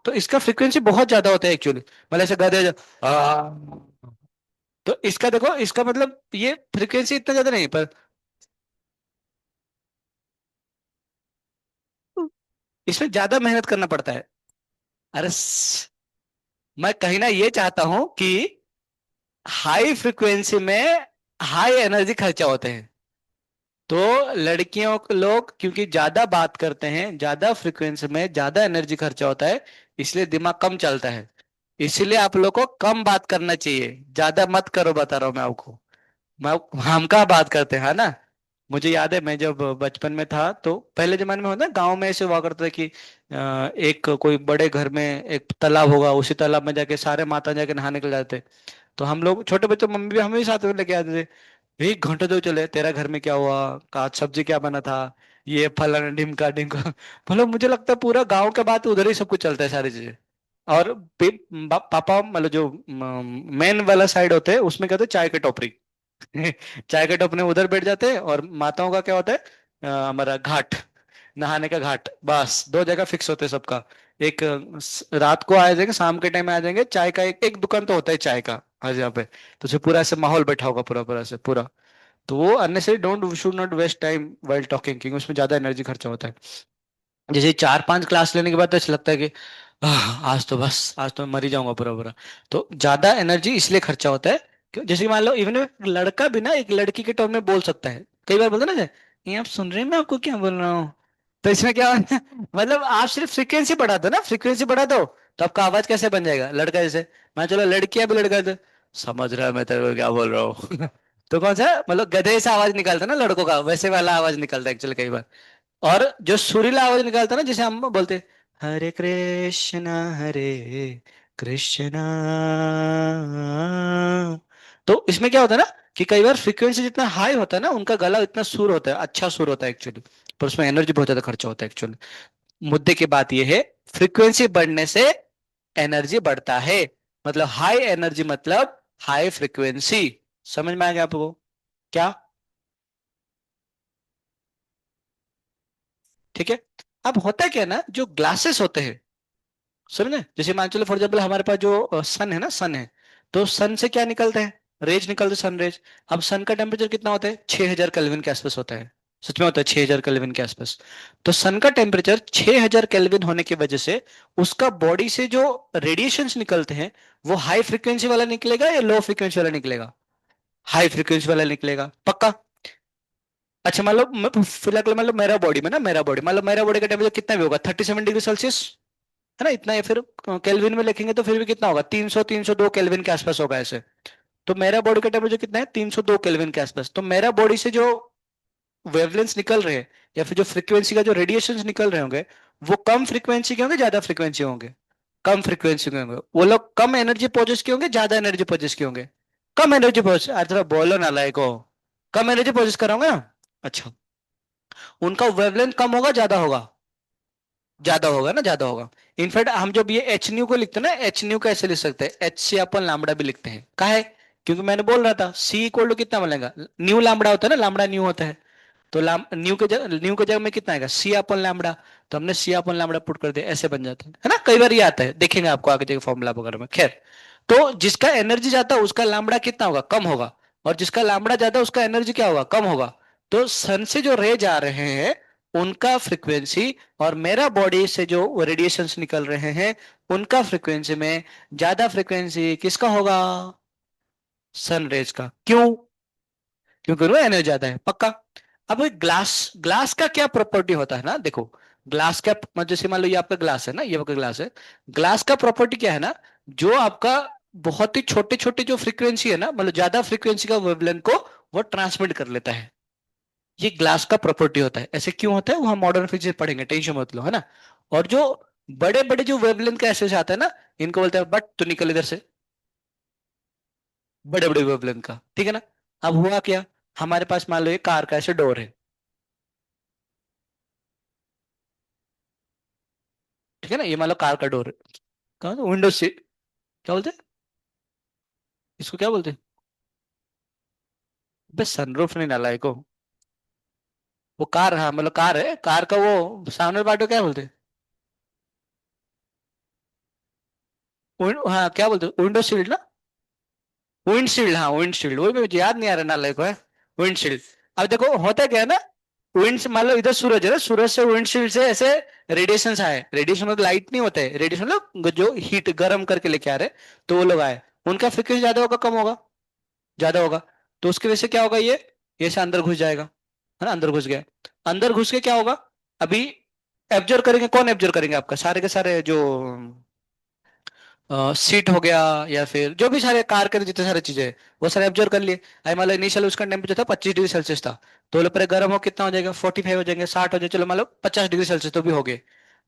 तो इसका फ्रीक्वेंसी बहुत ज्यादा होता है एक्चुअली, मतलब ऐसे गधे जो तो इसका देखो, इसका मतलब ये फ्रीक्वेंसी इतना ज्यादा नहीं, पर इसमें ज्यादा मेहनत करना पड़ता है। अरे मैं कहीं ना ये चाहता हूं कि हाई फ्रीक्वेंसी में हाई एनर्जी खर्चा होते हैं, तो लड़कियों को लोग क्योंकि ज्यादा बात करते हैं, ज्यादा फ्रीक्वेंसी में ज्यादा एनर्जी खर्चा होता है, इसलिए दिमाग कम चलता है। इसलिए आप लोग को कम बात करना चाहिए, ज्यादा मत करो, बता रहा हूं मैं आपको। मैं, हम कहाँ बात करते हैं, है ना। मुझे याद है मैं जब बचपन में था तो पहले जमाने में होता है गांव में ऐसे हुआ करता था कि एक कोई बड़े घर में एक तालाब होगा, उसी तालाब में जाके सारे माता जाके नहाने के जाते। तो हम लोग छोटे बच्चे, मम्मी भी हमें भी साथ में लेके आते थे। 1 घंटे तो चले, तेरा घर में क्या हुआ, का आज सब्जी क्या बना था, ये फलाना ढिमका ढिमका मतलब मुझे लगता है पूरा गांव के बाद उधर ही सब कुछ चलता है, सारी चीजें। और पापा मतलब जो मेन वाला साइड होते हैं उसमें कहते हैं चाय की टोपरी चाय के टोपने उधर बैठ जाते हैं, और माताओं का क्या होता है, हमारा घाट, नहाने का घाट, बस 2 जगह फिक्स होते हैं सबका। एक रात को आ जाएंगे, शाम के टाइम आ जाएंगे, चाय का एक एक दुकान तो होता है चाय का हर जगह पे। तो उसे पूरा ऐसे माहौल बैठा होगा पूरा पूरा से पूरा। तो वो unnecessary don't should not waste time while talking, क्योंकि उसमें ज्यादा एनर्जी खर्चा होता है। जैसे 4-5 क्लास लेने के बाद तो ऐसा लगता है कि आज तो बस, आज तो मैं मर ही जाऊंगा पूरा पूरा। तो ज्यादा एनर्जी इसलिए खर्चा होता है जैसे कि मान लो इवन एक लड़का भी ना एक लड़की के टोन में बोल सकता है। कई बार बोलते हैं ना, ये आप सुन रहे हैं मैं आपको क्या बोल रहा हूँ। तो इसमें क्या होता है मतलब आप सिर्फ फ्रीक्वेंसी बढ़ा दो ना, फ्रीक्वेंसी बढ़ा दो, तो आपका आवाज कैसे बन जाएगा लड़का जैसे। मैं चलो लड़की है भी लड़का है तो समझ रहा है मैं तेरे को क्या बोल रहा हूँ तो कौन सा मतलब गधे से आवाज निकालता है ना लड़कों का, वैसे वाला आवाज निकलता है एक्चुअली कई बार। और जो सुरीला आवाज निकालता है ना, जैसे हम बोलते हरे कृष्णा हरे कृष्णा, तो इसमें क्या होता है ना कि कई बार फ्रीक्वेंसी जितना हाई होता है ना, उनका गला इतना सुर होता है, अच्छा सुर होता है एक्चुअली, पर उसमें एनर्जी बहुत ज्यादा खर्चा होता है एक्चुअली। मुद्दे की बात यह है, फ्रीक्वेंसी बढ़ने से एनर्जी बढ़ता है, मतलब हाई एनर्जी मतलब हाई फ्रीक्वेंसी। समझ में आ गया आपको क्या? ठीक है। अब होता क्या है ना, जो ग्लासेस होते हैं, समझे, जैसे मान चलो फॉर एग्जाम्पल हमारे पास जो सन है ना, सन है, तो सन से क्या निकलते हैं, रेज निकलते हैं, सन रेज। अब सन का टेम्परेचर कितना होता है, 6000 केल्विन के आसपास होता है। सच में होता है 6000 केल्विन के आसपास। तो सन का टेम्परेचर 6000 केल्विन होने की वजह से उसका बॉडी से जो रेडिएशंस निकलते हैं वो हाई फ्रीक्वेंसी वाला निकलेगा या लो फ्रीक्वेंसी वाला निकलेगा? हाई फ्रीक्वेंसी वाला निकलेगा पक्का। अच्छा मान लो फिलहाल मान लो मेरा बॉडी में ना, मेरा बॉडी मान लो मेरा बॉडी का टेम्परेचर कितना भी होगा, 37 डिग्री सेल्सियस, है ना, इतना, या फिर केल्विन में लिखेंगे तो फिर भी कितना होगा, 302 केल्विन के आसपास होगा ऐसे। तो मेरा बॉडी का टेम्परेचर कितना है, 302 केल्विन के आसपास। तो मेरा बॉडी से जो वेवलेंथ निकल रहे हैं या फिर जो फ्रीक्वेंसी का जो रेडिएशन निकल रहे होंगे, वो कम फ्रीक्वेंसी के होंगे, ज्यादा फ्रीक्वेंसी होंगे, कम फ्रीक्वेंसी के होंगे। वो लोग कम एनर्जी प्रोड्यूस के होंगे, ज्यादा एनर्जी प्रोड्यूस के होंगे, कम एनर्जी प्रोड्यूस। अरे थोड़ा बोलो ना लाइक हो, कम एनर्जी प्रोड्यूस कराऊंगा ना। अच्छा, उनका वेवलेंथ कम होगा ज्यादा होगा, ज्यादा होगा ना, ज्यादा होगा। इनफैक्ट हम जब ये एच न्यू को लिखते हैं ना, एच न्यू को ऐसे लिख सकते हैं, एच सी अपन लामड़ा भी लिखते हैं, का है, क्योंकि मैंने बोल रहा था सी इक्वल टू कितना बनेगा, न्यू लामड़ा होता है ना, लामड़ा न्यू होता है। तो न्यू के जगह में कितना आएगा, सी अपन लैम्बडा। तो हमने सी अपन लैम्बडा पुट कर दिया, ऐसे बन जाता है ना, कई बार ये आता है, देखेंगे आपको आगे जाके फॉर्मूला वगैरह में। खैर, तो जिसका एनर्जी ज्यादा उसका लैम्बडा कितना होगा, कम होगा, और जिसका लैम्बडा ज्यादा उसका एनर्जी क्या होगा, कम होगा। तो सन से जो रेज आ रहे हैं उनका फ्रिक्वेंसी, और मेरा बॉडी से जो रेडिएशंस निकल रहे हैं उनका फ्रिक्वेंसी में ज्यादा फ्रिक्वेंसी किसका होगा, सन रेज का। क्यों? क्योंकि उनमें एनर्जी ज्यादा है पक्का। अब ग्लास, ग्लास का क्या प्रॉपर्टी होता है ना, देखो, ग्लास का जैसे मान लो ये आपका ग्लास है ना, ये आपका ग्लास है। ग्लास का प्रॉपर्टी क्या है ना, जो आपका बहुत ही छोटे छोटे जो फ्रीक्वेंसी है ना, मतलब ज्यादा फ्रीक्वेंसी का वेवलेंथ को वो ट्रांसमिट कर लेता है। ये ग्लास का प्रॉपर्टी होता है। ऐसे क्यों होता है वो हम मॉडर्न फिजिक्स पढ़ेंगे, टेंशन मत लो, है ना। और जो बड़े बड़े जो वेवलेंथ का ऐसे आता है ना, इनको बोलते हैं बट, तो निकल इधर से, बड़े बड़े वेवलेंथ का, ठीक है ना। अब हुआ क्या, हमारे पास मान लो ये कार का ऐसे डोर है, ठीक है ना, ये मान लो कार का डोर है, कहा विंडो सीट, क्या बोलते हैं इसको, क्या बोलते हैं, बस सनरूफ नहीं डाला है को, वो कार, हाँ मतलब कार है, कार का वो सामने पार्ट को क्या बोलते हैं, हाँ क्या बोलते हैं, विंडो शील्ड ना, विंडशील्ड, हाँ विंडशील्ड, वही मुझे याद नहीं आ रहा ना लाइक है, विंडशील्ड। अब देखो होता क्या है ना, विंड मान लो इधर सूरज है ना, सूरज से विंडशील्ड से ऐसे रेडिएशन आए, रेडिएशन मतलब लाइट नहीं होते, रेडिएशन मतलब जो हीट गर्म करके लेके आ रहे, तो वो लोग आए, उनका फ्रिक्वेंसी ज्यादा होगा कम होगा, ज्यादा होगा। तो उसकी वजह से क्या होगा, ये से अंदर घुस जाएगा, है ना, अंदर घुस गया। अंदर घुस के क्या होगा, अभी एब्जर्व करेंगे, कौन एब्जर्व करेंगे, आपका सारे के सारे जो सीट हो गया, या फिर जो भी सारे कार के जितने सारे चीजें हैं, वो सारे एब्जर्व कर लिए। आई मान लो इनिशियल उसका टेम्परेचर था 25 डिग्री सेल्सियस था, तो बोले पर गर्म हो कितना हो जाएगा, 45 हो जाएंगे, 60 हो जाएगा, चलो मान लो 50 डिग्री सेल्सियस तो भी हो गए।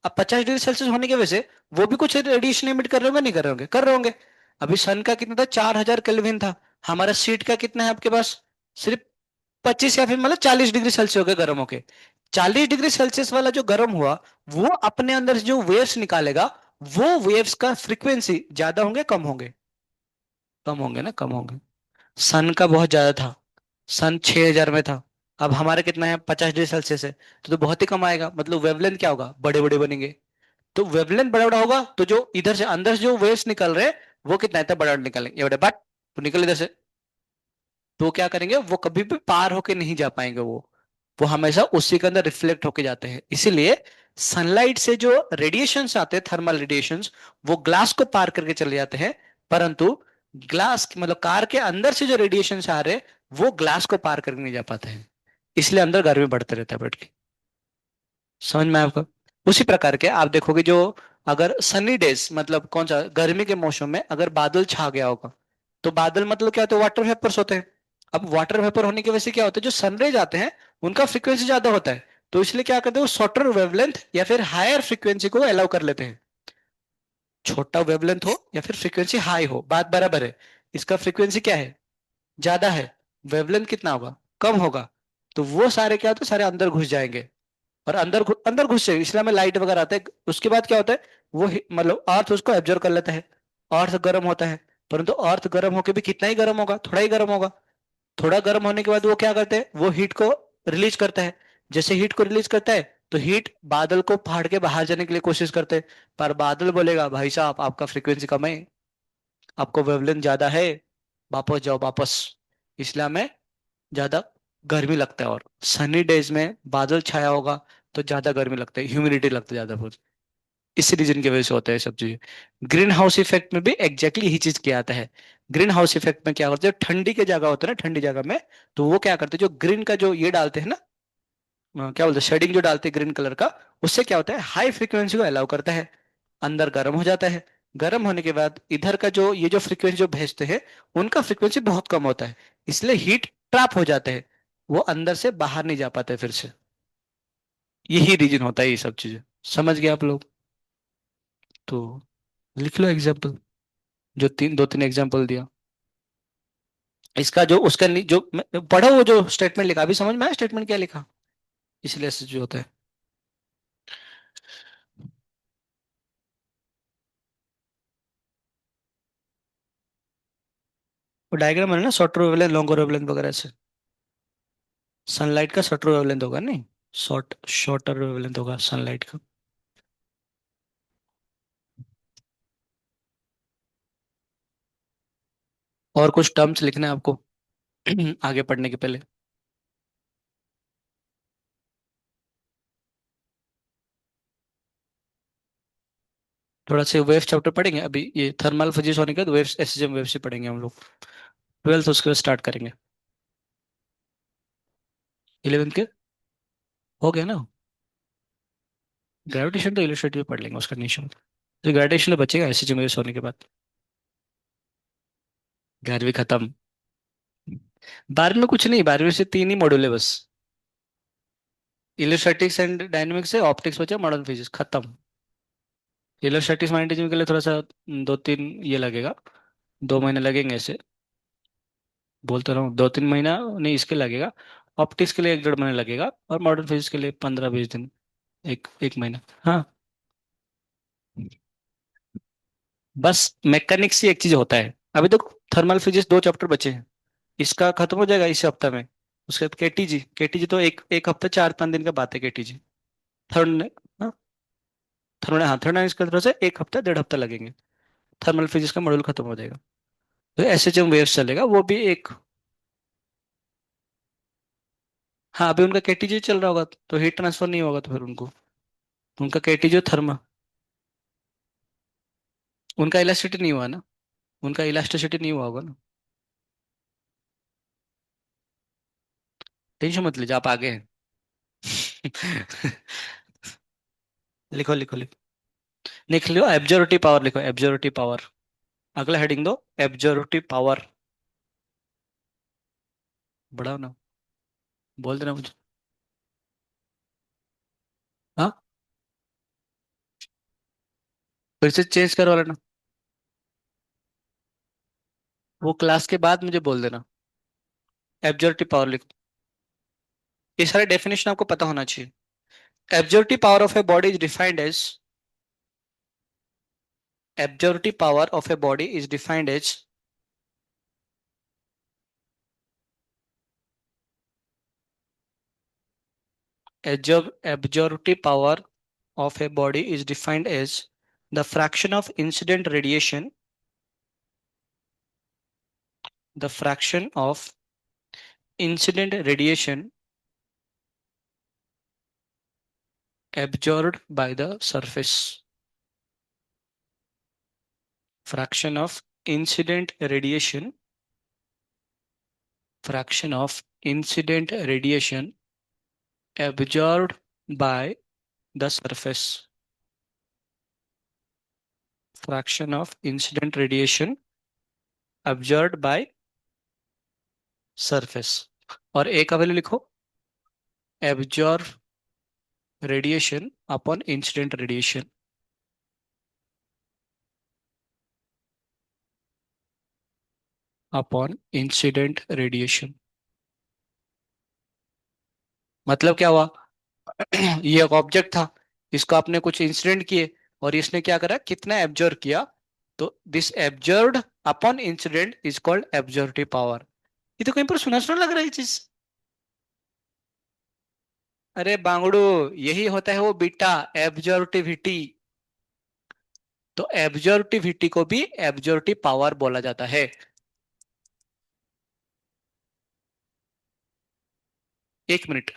अब 50 डिग्री सेल्सियस होने की वजह से वो भी कुछ रेडिएशन इमिट कर रहे होंगे, नहीं कर रहे होंगे, कर रहे होंगे। अभी सन का कितना था, 4000 केल्विन था, हमारा सीट का कितना है आपके पास, सिर्फ 25 या फिर मतलब 40 डिग्री सेल्सियस हो गए गर्म होके। 40 डिग्री सेल्सियस वाला जो गर्म हुआ, वो अपने अंदर से जो वेव्स निकालेगा, वो वेव्स का फ्रीक्वेंसी ज्यादा होंगे कम होंगे, कम होंगे ना, कम होंगे। सन का बहुत ज्यादा था, सन 6000 में था, अब हमारा कितना है, 50 डिग्री सेल्सियस है, तो बहुत ही कम आएगा, मतलब वेवलेंथ क्या होगा, बड़े बड़े बनेंगे। तो वेवलेंथ बड़ा बड़ा होगा तो जो इधर से अंदर से जो वेव्स निकल रहे हैं वो कितना इतना बड़ा निकलेंगे, ये बड़े बट तो निकल इधर से, तो क्या करेंगे वो कभी भी पार होके नहीं जा पाएंगे, वो हमेशा उसी के अंदर रिफ्लेक्ट होके जाते हैं। इसीलिए सनलाइट से जो रेडिएशंस आते हैं, थर्मल रेडिएशंस, वो ग्लास को पार करके चले जाते हैं, परंतु ग्लास मतलब कार के अंदर से जो रेडिएशंस आ रहे हैं वो ग्लास को पार करके नहीं जा पाते हैं, इसलिए अंदर गर्मी बढ़ते रहता है बैठ के। समझ में आया आपको? उसी प्रकार के आप देखोगे जो अगर सनी डेज मतलब कौन सा गर्मी के मौसम में अगर बादल छा गया होगा, तो बादल मतलब क्या होता है, वाटर वेपर्स होते हैं। अब वाटर वेपर होने की वजह से क्या होता है, जो सनरेज आते हैं उनका फ्रीक्वेंसी ज्यादा होता है, तो इसलिए क्या करते हैं वो शॉर्टर वेवलेंथ या फिर हायर फ्रीक्वेंसी को अलाउ कर लेते हैं। छोटा वेवलेंथ हो या फिर फ्रीक्वेंसी हाई हो, बात बराबर है। इसका फ्रीक्वेंसी क्या है, ज्यादा है, वेवलेंथ कितना होगा, कम होगा, तो वो सारे क्या होते हैं, सारे अंदर घुस जाएंगे। और अंदर घुस जाएंगे, इसलिए हमें लाइट वगैरह आता है। उसके बाद क्या होता है, मतलब अर्थ उसको एब्जॉर्व कर लेता है। अर्थ गर्म होता है, परंतु अर्थ गर्म होके भी कितना ही गर्म होगा, थोड़ा ही गर्म होगा। थोड़ा गर्म होने के बाद वो क्या करते हैं, वो हीट को रिलीज करता है। जैसे हीट को रिलीज करता है तो हीट बादल को फाड़ के बाहर जाने के लिए कोशिश करते हैं, पर बादल बोलेगा भाई साहब आपका फ्रीक्वेंसी कम है, आपको वेवलेंथ ज्यादा है, वापस जाओ वापस। इसलिए हमें ज्यादा गर्मी लगता है। और सनी डेज में बादल छाया होगा तो ज्यादा गर्मी लगता है, ह्यूमिडिटी लगता है ज्यादा बहुत। इस रीजन की वजह से होता है ये सब चीजें। ग्रीन हाउस इफेक्ट में भी एग्जैक्टली यही चीज किया आता है। ग्रीन हाउस इफेक्ट में क्या करते हैं, ठंडी के जगह होता है ना, ठंडी जगह में तो वो क्या करते हैं, जो ग्रीन का जो ये डालते हैं ना, क्या बोलते हैं, शेडिंग जो डालते हैं ग्रीन कलर का, उससे क्या होता है हाई फ्रीक्वेंसी को अलाउ करता है, अंदर गर्म हो जाता है। गर्म होने के बाद इधर का जो ये जो फ्रीक्वेंसी जो भेजते हैं उनका फ्रीक्वेंसी बहुत कम होता है, इसलिए हीट ट्रैप हो जाते हैं, वो अंदर से बाहर नहीं जा पाते फिर से। यही रीजन होता है ये सब चीजें। समझ गए आप लोग? तो लिख लो एग्जाम्पल, जो दो तीन एग्जाम्पल दिया। इसका जो उसका पढ़ो वो जो स्टेटमेंट लिखा, अभी समझ में आया स्टेटमेंट क्या लिखा, इसलिए ऐसे जो होता है। वो डायग्राम है ना, शॉर्टर वेवलेंथ लॉन्गर वेवलेंथ वगैरह से। सनलाइट का शॉर्टर वेवलेंथ होगा नहीं, शॉर्टर वेवलेंथ होगा सनलाइट का। और कुछ टर्म्स लिखना है आपको आगे पढ़ने के पहले। थोड़ा से वेव चैप्टर पढ़ेंगे अभी, ये थर्मल फिजिक्स होने के बाद वेव्स, एसएसएम वेव्स से पढ़ेंगे हम लोग। ट्वेल्थ उसके बाद स्टार्ट करेंगे। 11th के हो गया ना। ग्रेविटेशन तो इलस्ट्रेटिव पढ़ लेंगे, उसका नहीं इशू। तो ग्रेविटेशन तो बचेगा एसएसएम वेव्स होने के बाद। 11वीं खत्म। 12वीं में कुछ नहीं, 12वीं से तीन ही मॉड्यूल है बस, इलेक्ट्रोस्टैटिक्स एंड डायनेमिक्स से ऑप्टिक्स बचा, मॉडर्न फिजिक्स खत्म। इलेक्ट्रोस्टैटिक्स मैग्नेटिज्म के लिए थोड़ा सा दो तीन ये लगेगा, 2 महीने लगेंगे ऐसे, बोलता रहा हूँ 2 3 महीना नहीं इसके लगेगा। ऑप्टिक्स के लिए 1 1.5 महीने लगेगा, और मॉडर्न फिजिक्स के लिए 15 20 दिन, एक एक महीना। हाँ, बस मैकेनिक्स ही एक चीज होता है। अभी तो थर्मल फिजिक्स 2 चैप्टर बचे हैं, इसका खत्म हो जाएगा इस हफ्ते में। उसके बाद केटीजी तो एक एक हफ्ते 4 5 दिन का बात है केटीजी। थर्ड, हाँ, थर्ड इसके तरफ से 1 हफ्ता 1.5 हफ्ता लगेंगे, थर्मल फिजिक्स का मॉड्यूल खत्म हो जाएगा। तो एसएचएम वेव्स चलेगा वो भी एक। हाँ, अभी उनका केटीजी चल रहा होगा तो हीट ट्रांसफर नहीं होगा, तो फिर उनको उनका केटीजी थर्मा, उनका इलास्टिसिटी नहीं हुआ ना, उनका इलास्टिसिटी नहीं हुआ होगा ना। टेंशन मत लीजिए, आप आगे हैं लिखो लिखो लिखो, लिख लो एब्जॉर्बिटिव पावर, लिखो एब्जॉर्बिटिव पावर। अगला हेडिंग दो, एब्जॉर्बिटिव पावर। बढ़ाओ ना, बोल देना मुझे। हाँ, फिर से चेंज करवा लेना, वो क्लास के बाद मुझे बोल देना। एब्जॉर्बिटिव पावर लिखो, ये सारे डेफिनेशन आपको पता होना चाहिए। Absorptive power of a body is defined as, absorptive power of a body is defined as absorptive power of a body is defined as the fraction of incident radiation, the fraction of incident radiation absorbed by the surface. Fraction of incident radiation, fraction of incident radiation absorbed by the surface. Fraction of incident radiation absorbed by surface. और ए का वैल्यू लिखो, absorb radiation upon incident radiation. Upon incident radiation. मतलब क्या हुआ? ये एक ऑब्जेक्ट था, इसको आपने कुछ इंसिडेंट किए और इसने क्या करा, कितना एब्जॉर्ब किया, तो this absorbed upon incident is called absorptive power. ये तो कहीं पर सुना सुना लग रहा है ये चीज। अरे बांगड़ू, यही होता है वो बीटा, एब्जॉर्बिविटी। तो एब्जॉर्बिविटी को भी एब्जॉर्बिव पावर बोला जाता है। एक मिनट,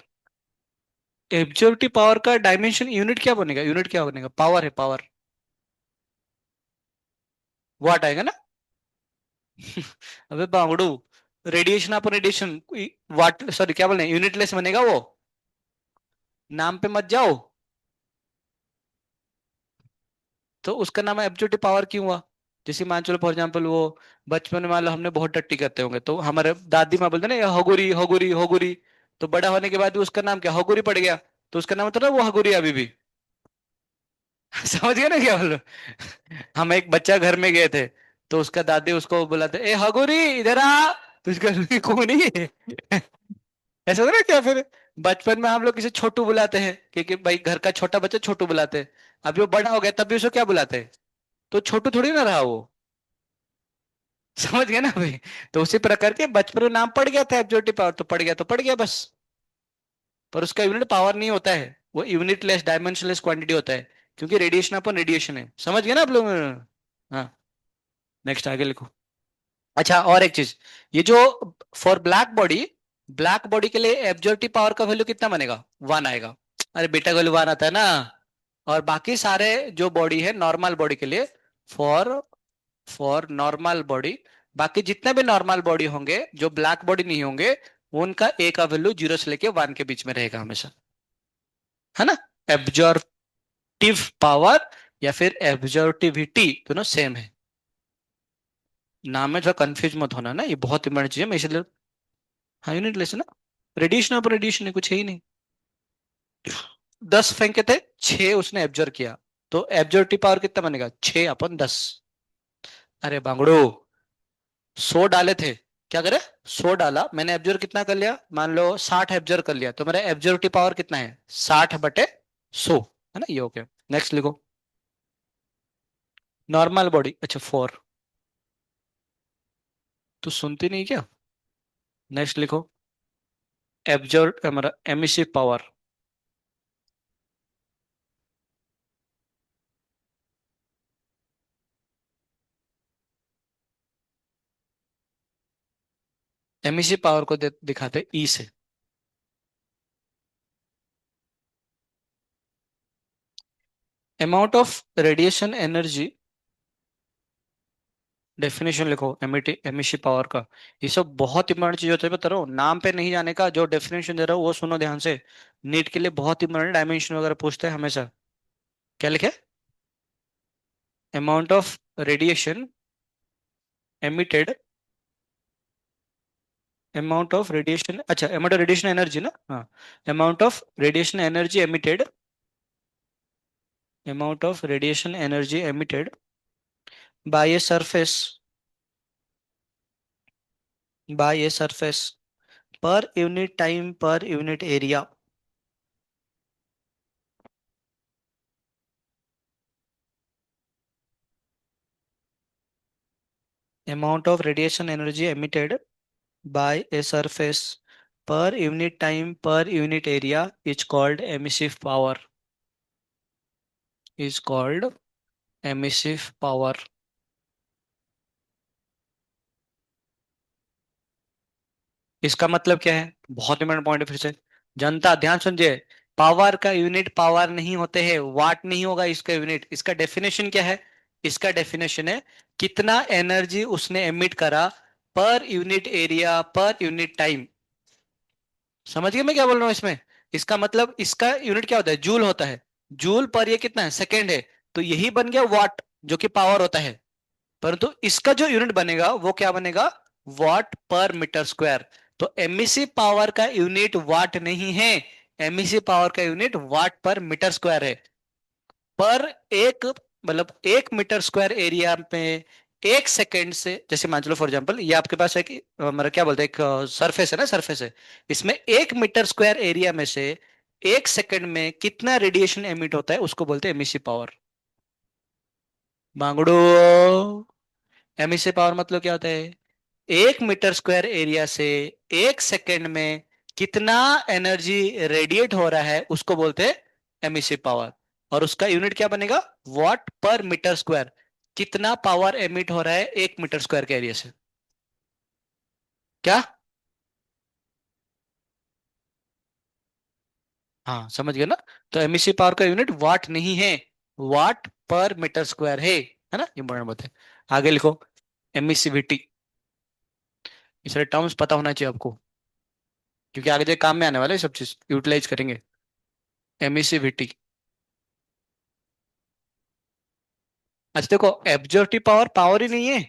एब्जॉर्बिव पावर का डायमेंशन यूनिट क्या बनेगा, यूनिट क्या बनेगा, पावर है पावर, वाट आएगा ना। अबे बांगड़ू, रेडिएशन अपॉन रेडिएशन, वाट सॉरी क्या बोलने, यूनिटलेस बनेगा वो, नाम पे मत जाओ। तो उसका नाम एब्सोल्यूट पावर क्यों हुआ? जैसे मान चलो फॉर एग्जाम्पल वो बचपन में मान लो हमने बहुत टट्टी करते होंगे तो हमारे दादी माँ बोलते ना ये हगुरी हगुरी हगुरी, तो बड़ा होने के बाद भी उसका नाम क्या हगुरी पड़ गया, तो उसका नाम होता है ना वो हगुरी अभी भी। समझ गया ना क्या बोल रहे हो? हम एक बच्चा घर में गए थे, तो उसका दादी उसको बुलाते ए हगुरी इधर आ, तो उसका कौन नहीं है। ऐसा होता है ना क्या फिर, बचपन में हम लोग किसी छोटू बुलाते हैं क्योंकि भाई घर का छोटा बच्चा छोटू बुलाते हैं, अभी वो बड़ा हो गया तब भी उसको क्या बुलाते हैं, तो छोटू थोड़ी ना रहा वो। समझ गया ना भाई। तो उसी प्रकार के बचपन में नाम पड़ गया था एब्सोल्यूट पावर, तो पड़ गया तो पड़ गया बस, पर उसका यूनिट पावर नहीं होता है, वो यूनिटलेस डायमेंशनलेस क्वांटिटी होता है, क्योंकि रेडिएशन अपन रेडिएशन है। समझ गए ना आप लोग? हाँ, नेक्स्ट आगे लिखो। अच्छा और एक चीज, ये जो फॉर ब्लैक बॉडी के लिए एब्जॉर्बिव पावर का वैल्यू कितना बनेगा, वन आएगा। अरे बेटा वैल्यू वन आता है ना। और बाकी सारे जो बॉडी है नॉर्मल बॉडी के लिए, फॉर फॉर नॉर्मल बॉडी, बाकी जितने भी नॉर्मल बॉडी होंगे जो ब्लैक बॉडी नहीं होंगे, उनका ए का वैल्यू जीरो से लेके वन के बीच में रहेगा हमेशा, है ना। एब्जॉर्बिव पावर या फिर एब्जॉर्बिविटी दोनों सेम है। नाम में थोड़ा कंफ्यूज मत होना ना, ये बहुत इंपॉर्टेंट चीज है, मैं इसलिए। हाँ यूनिट लेस ना, रेडिएशन ऑफ रेडिएशन है, कुछ है ही नहीं। 10 फेंके थे, 6 उसने एब्जॉर्ब किया, तो एब्जॉर्बिव पावर कितना बनेगा, 6/10। अरे बांगड़ो, 100 डाले थे, क्या करे, 100 डाला मैंने, एब्जॉर्ब कितना कर लिया, मान लो 60 एब्जॉर्ब कर लिया, तो मेरा एब्जॉर्बिव पावर कितना है, 60/100, है ना, ये हो गया। नेक्स्ट लिखो, नॉर्मल बॉडी, अच्छा 4, तो सुनती नहीं क्या। नेक्स्ट लिखो, एब्जॉर्ब हमारा एमिसिव पावर, एमिसिव पावर को दिखाते ई से। Amount of radiation energy, definition लिखो एमिसिव पावर का। ये सब बहुत इंपॉर्टेंट चीज होता है, बता रहा हूँ, नाम पे नहीं जाने का, जो डेफिनेशन दे रहा हूँ वो सुनो ध्यान से। नीट के लिए बहुत इंपॉर्टेंट, डायमेंशन वगैरह पूछते हैं हमेशा। क्या लिखे, amount of radiation emitted, amount of radiation, अच्छा अमाउंट ऑफ रेडिएशन एनर्जी ना, हाँ, amount of radiation energy emitted, amount of radiation energy emitted by a surface, by a surface per unit time per unit area, amount of radiation energy emitted by a surface per unit time per unit area is called emissive power. Is called emissive power. इसका मतलब क्या है? बहुत इंपॉर्टेंट पॉइंट है फिर से। जनता ध्यान सुनिए। पावर का यूनिट पावर नहीं होते हैं, वाट नहीं होगा इसका यूनिट। इसका डेफिनेशन क्या है? इसका डेफिनेशन है कितना एनर्जी उसने एमिट करा पर यूनिट एरिया पर यूनिट टाइम। समझ गए मैं क्या बोल रहा हूँ इसमें? इसका मतलब इसका यूनिट क्या होता है? जूल होता है। जूल पर ये कितना है? सेकेंड है। तो यही बन गया वाट, जो कि पावर होता है। परंतु इसका जो यूनिट बनेगा वो क्या बनेगा? वॉट पर मीटर स्क्वायर। तो एमिसिव पावर का यूनिट वाट नहीं है। एमिसिव पावर का यूनिट वाट पर मीटर स्क्वायर है। पर एक मतलब 1 मीटर स्क्वायर एरिया में 1 सेकेंड से, जैसे मान लो फॉर एग्जांपल ये आपके पास एक हमारा क्या बोलते हैं, एक सरफेस है ना, सरफेस है। इसमें 1 मीटर स्क्वायर एरिया में से 1 सेकेंड में कितना रेडिएशन एमिट होता है उसको बोलते हैं एमिसिव पावर। बांगड़ो। एमिसिव पावर मतलब क्या होता है? 1 मीटर स्क्वायर एरिया से 1 सेकेंड में कितना एनर्जी रेडिएट हो रहा है उसको बोलते हैं एमिसिव पावर। और उसका यूनिट क्या बनेगा? वॉट पर मीटर स्क्वायर। कितना पावर एमिट हो रहा है 1 मीटर स्क्वायर के एरिया से। क्या? हाँ समझ गए ना? तो एमिसिव पावर का यूनिट वाट नहीं है, वाट पर मीटर स्क्वायर है ना? इंपॉर्टेंट बात है। आगे लिखो। एमिसिविटी। ये सारे टर्म्स पता होना चाहिए आपको, क्योंकि आगे जो काम में आने वाले सब चीज यूटिलाइज करेंगे। एमिसिविटी। अच्छा देखो, एब्जॉर्प्टिव पावर पावर ही नहीं है,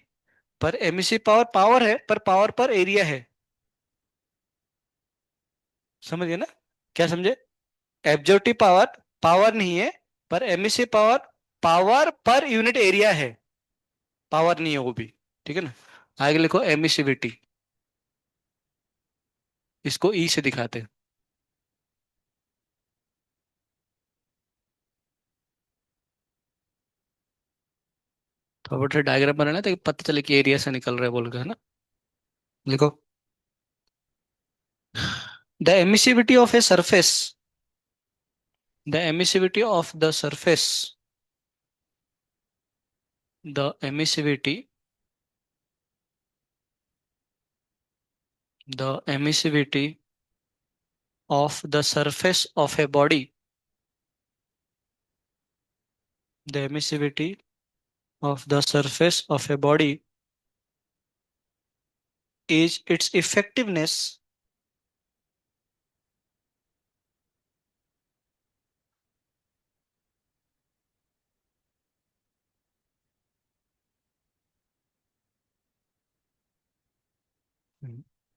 पर एमिसिव पावर पावर है, पर पावर पर एरिया है। समझ गए ना? क्या समझे? एब्जॉर्प्टिव पावर पावर नहीं है, पर एमिसिव पावर पावर पर यूनिट एरिया है। पावर नहीं है वो भी। ठीक है ना? आगे लिखो एमिसिविटी। इसको ई से दिखाते हैं। थोड़ा बहुत डायग्राम बनाना ताकि पता चले कि एरिया से निकल रहा है बोल के, है ना? लिखो। The emissivity of a surface, the emissivity of the surface, the emissivity, the emissivity of the surface of a body, the emissivity of the surface of a body is its effectiveness,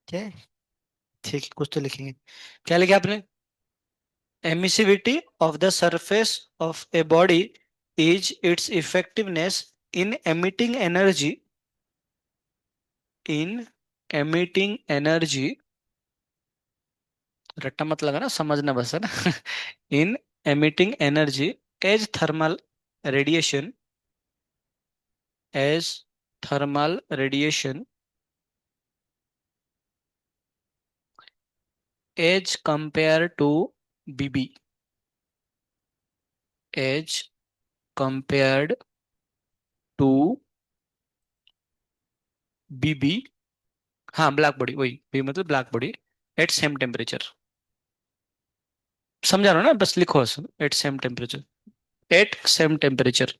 क्या है? ठीक है, कुछ तो लिखेंगे। क्या लिखा आपने? Emissivity of the surface of a body is its effectiveness in emitting energy, in emitting energy, रट्टा मत लगाना, समझना बस, है ना? in emitting energy as thermal radiation, as thermal radiation, as compared to BB, as compared to BB। हाँ ब्लैक बॉडी, वही बी मतलब black body, at same temperature. समझा रहा हो ना? बस लिखो at same temperature, at same temperature,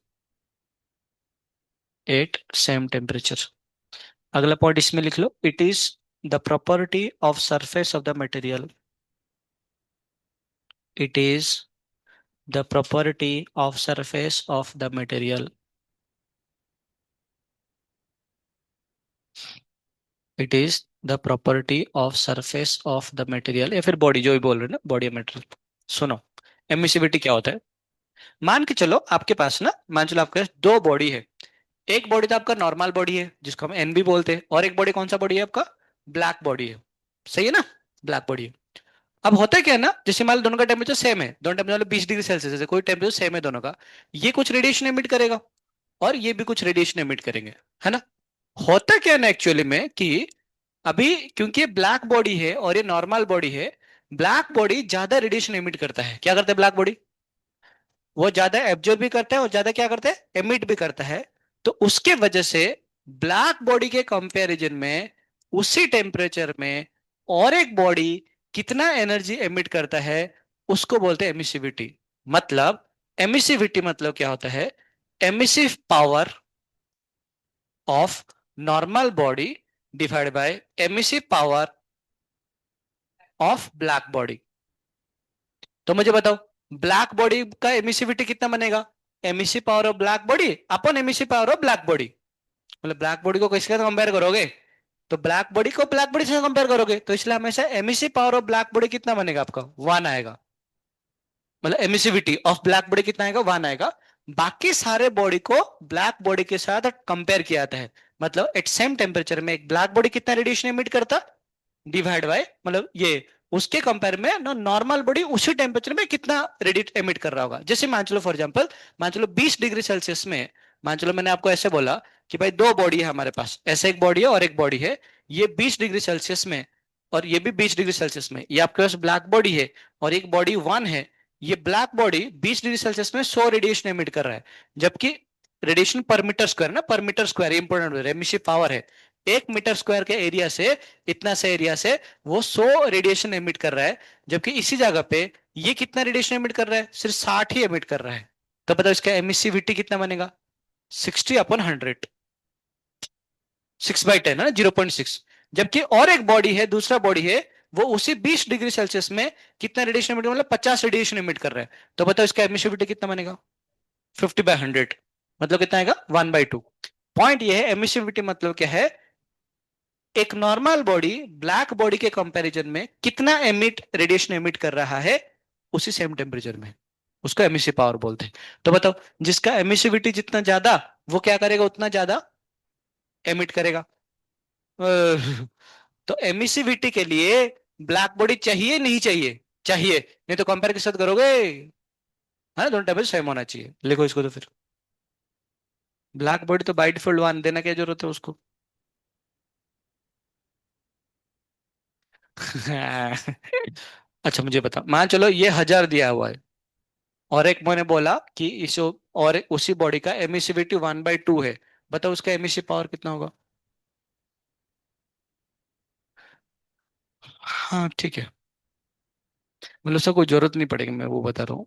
at same temperature. अगला पॉइंट इसमें लिख लो। It is the property of surface of the material, it is the property of surface of the material, it is the property of surface of the material, या फिर बॉडी, जो भी बोल रहे हैं ना, बॉडी मटेरियल। सुनो, एमिसिविटी क्या होता है? मान के चलो आपके पास ना, मान चलो आपके पास दो बॉडी है। एक बॉडी तो आपका नॉर्मल बॉडी है जिसको हम एन भी बोलते हैं, और एक बॉडी कौन सा बॉडी है आपका? ब्लैक बॉडी है। सही है ना? ब्लैक बॉडी है। अब होता है क्या है ना, जैसे मान लो दोनों का टेम्परेचर सेम है, दोनों टेम्परेचर 20 डिग्री सेल्सियस है, कोई टेम्परेचर सेम है दोनों का। ये कुछ रेडिएशन एमिट करेगा और ये भी कुछ रेडिएशन एमिट करेंगे, है ना? होता क्या है ना एक्चुअली में कि अभी क्योंकि ये ब्लैक बॉडी है और ये नॉर्मल बॉडी है, ब्लैक बॉडी ज्यादा रेडिएशन एमिट करता है। क्या करता है ब्लैक बॉडी? वो ज्यादा एब्जॉर्ब भी करता है और ज्यादा क्या करता है, एमिट भी करता है। तो उसके वजह से ब्लैक बॉडी के कंपैरिजन में उसी टेम्परेचर में और एक बॉडी कितना एनर्जी एमिट करता है, उसको बोलते हैं एमिसिविटी। मतलब एमिसिविटी मतलब क्या होता है, emissive power of normal body divide by emissive power of black body. तो मुझे बताओ ब्लैक बॉडी का एमिसिविटी कितना बनेगा, emissive power of black body upon emissive power of black body. मतलब ब्लैक बॉडी को किसके साथ कंपेयर करोगे, तो ब्लैक बॉडी को ब्लैक बॉडी से कंपेयर करोगे, तो इसलिए हमेशा emissive power of black body कितना बनेगा आपका, वन आएगा। मतलब एमिसिविटी ऑफ ब्लैक बॉडी कितना आएगा, वन आएगा। बाकी सारे बॉडी को ब्लैक बॉडी के साथ कंपेयर किया जाता है। मतलब एट सेम टेम्परेचर में एक ब्लैक बॉडी कितना रेडिएशन एमिट करता, डिवाइड बाय मतलब ये उसके कंपेयर में ना नॉर्मल बॉडी उसी टेम्परेचर में कितना रेडिएट एमिट कर रहा होगा। जैसे मान चलो फॉर एग्जांपल, मान चलो 20 डिग्री सेल्सियस में, मान चलो मैंने आपको ऐसे बोला कि भाई दो बॉडी है हमारे पास, ऐसे एक बॉडी है और एक बॉडी है, ये 20 डिग्री सेल्सियस में और ये भी 20 डिग्री सेल्सियस में, ये आपके पास ब्लैक बॉडी है और एक बॉडी वन है। ये ब्लैक बॉडी 20 डिग्री सेल्सियस में 100 रेडिएशन एमिट कर रहा है, जबकि रेडिएशन पर मीटर स्क्वायर ना, per metre square important emissive power है, 1 मीटर स्क्वायर के एरिया से, इतना से एरिया से वो 100 रेडिएशन एमिट कर रहा है। जबकि इसी जगह पे ये कितना रेडिएशन एमिट कर रहा है, सिर्फ 60 ही एमिट कर रहा है। तो बताओ इसका एमिसिविटी कितना बनेगा, 60/100, 6/10 है ना, 0.6। जबकि और एक बॉडी है, दूसरा बॉडी है, वो उसी 20 डिग्री सेल्सियस में कितना रेडिएशन एमिट, मतलब 50 रेडिएशन एमिट कर रहा है। तो बताओ इसका एमिसिविटी कितना बनेगा, 50/100, मतलब कितना आएगा, 1/2। पॉइंट ये है एमिसिविटी मतलब क्या है, एक नॉर्मल बॉडी ब्लैक बॉडी के कंपैरिजन में कितना एमिट रेडिएशन एमिट कर रहा है उसी सेम टेम्परेचर में, उसको एमिसिव पावर बोलते हैं। तो बताओ जिसका एमिसिविटी जितना ज्यादा, वो क्या करेगा, उतना ज्यादा एमिट करेगा। तो एमिसिविटी के लिए ब्लैक बॉडी चाहिए नहीं चाहिए, चाहिए, नहीं तो कंपेयर के साथ करोगे, हाँ दोनों टेम्परेचर सेम होना चाहिए। लिखो इसको तो फिर, ब्लैक बॉडी तो बाय डिफॉल्ट वन, देना क्या जरूरत है उसको। अच्छा मुझे बता, मान चलो ये 1000 दिया हुआ है और एक मैंने बोला कि इस और उसी बॉडी का एमिसिविटी 1/2 है, बताओ उसका एमिसिव पावर कितना होगा। हाँ ठीक है, मतलब उसका कोई जरूरत नहीं पड़ेगी, मैं वो बता रहा हूँ।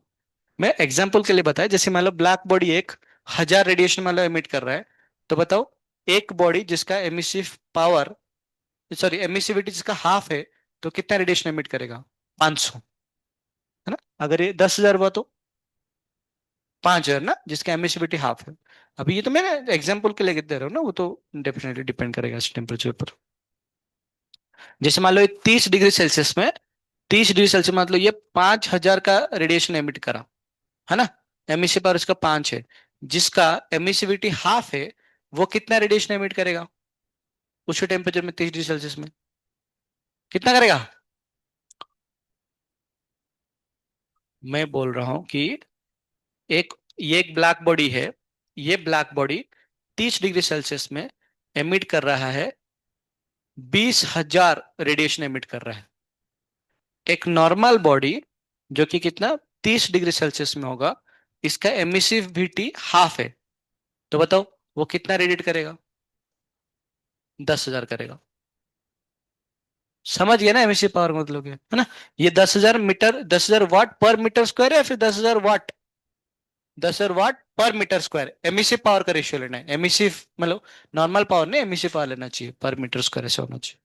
मैं एग्जाम्पल के लिए बताया, जैसे मान लो ब्लैक बॉडी एक 1000 रेडिएशन मान लो एमिट कर रहा है, तो बताओ एक बॉडी जिसका एमिसिव पावर, सॉरी एमिसिविटी जिसका हाफ है, तो कितना रेडिएशन एमिट करेगा, 500, है ना। अगर ये 10,000 हुआ तो 5,000 ना, जिसका एमिसिविटी हाफ है। अभी ये तो मैं एग्जाम्पल के लिए दे रहा हूँ ना, वो तो डेफिनेटली डिपेंड करेगा इस टेम्परेचर पर। जैसे मान लो ये 30 डिग्री सेल्सियस में, 30 डिग्री सेल्सियस मतलब ये 5,000 का रेडिएशन एमिट करा, है ना। एमिसिव पावर इसका 5 है, जिसका एमिसिविटी हाफ है, वो कितना रेडिएशन एमिट करेगा उसी टेम्परेचर में 30 डिग्री सेल्सियस में, कितना करेगा। मैं बोल रहा हूं कि एक, ये एक ब्लैक बॉडी है, ये ब्लैक बॉडी 30 डिग्री सेल्सियस में एमिट कर रहा है, 20,000 रेडिएशन एमिट कर रहा है। एक नॉर्मल बॉडी जो कि कितना, 30 डिग्री सेल्सियस में होगा, इसका एमिसिविटी हाफ है, तो बताओ वो कितना रेडिएट करेगा, 10,000 करेगा। समझ गया ना एमिसिव पावर मतलब क्या है ना। ये 10,000 मीटर, 10,000 वाट पर मीटर स्क्वायर है, फिर 10,000 वाट, 10,000 वाट पर मीटर स्क्वायर, एमिसिव पावर का रेशियो लेना है, एमिसिव मतलब नॉर्मल पावर नहीं, एमिसिव पावर लेना चाहिए, पर मीटर स्क्वायर ऐसा होना चाहिए।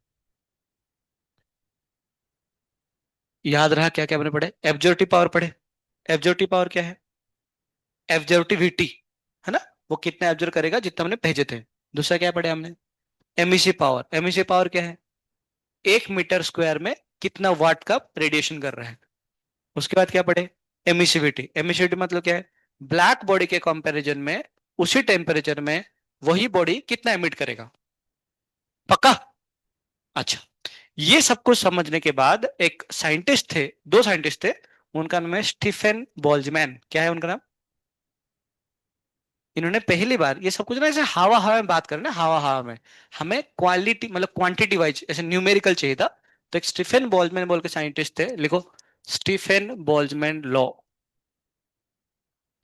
याद रहा क्या क्या मैंने पढ़े, एब्जॉर्प्टिव पावर पढ़े, एब्जॉर्प्टिव पावर क्या है, एब्जॉर्टिविटी, है ना, वो कितना एब्जॉर्ब करेगा जितना हमने भेजे थे। दूसरा क्या पढ़े हमने, एमिसिव पावर, एमिसिव पावर क्या है, 1 मीटर स्क्वायर में कितना वाट का रेडिएशन कर रहा है। उसके बाद क्या पढ़े, एमिसिविटी, एमिसिविटी मतलब क्या है, ब्लैक बॉडी के कंपैरिजन में उसी टेम्परेचर में वही बॉडी कितना एमिट करेगा। पक्का। अच्छा, ये सब कुछ समझने के बाद एक साइंटिस्ट थे, दो साइंटिस्ट थे, उनका नाम है स्टीफन बोल्जमैन, क्या है उनका नाम। इन्होंने पहली बार ये सब कुछ ना ऐसे हवा हवा में बात करें ना, हवा हवा में, हमें क्वालिटी मतलब क्वांटिटी वाइज ऐसे न्यूमेरिकल चाहिए था। तो एक स्टीफन बोल्जमैन बोल के साइंटिस्ट थे, लिखो, Stefan Boltzmann law.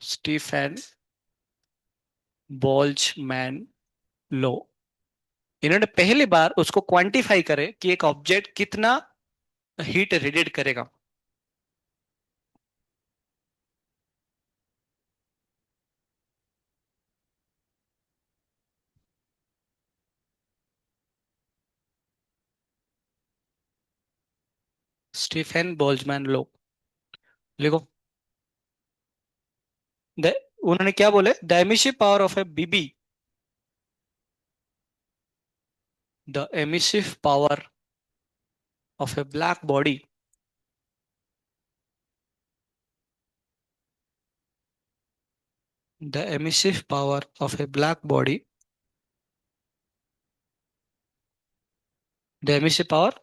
Stefan Boltzmann law. इन्होंने पहली बार उसको क्वांटिफाई करे कि एक ऑब्जेक्ट कितना हीट रेडिएट करेगा। स्टीफन बोल्ट्जमैन लॉ लिखो। द उन्होंने क्या बोले, the emissive power of a BB, the emissive power of a black body, the emissive power of a black body, the emissive power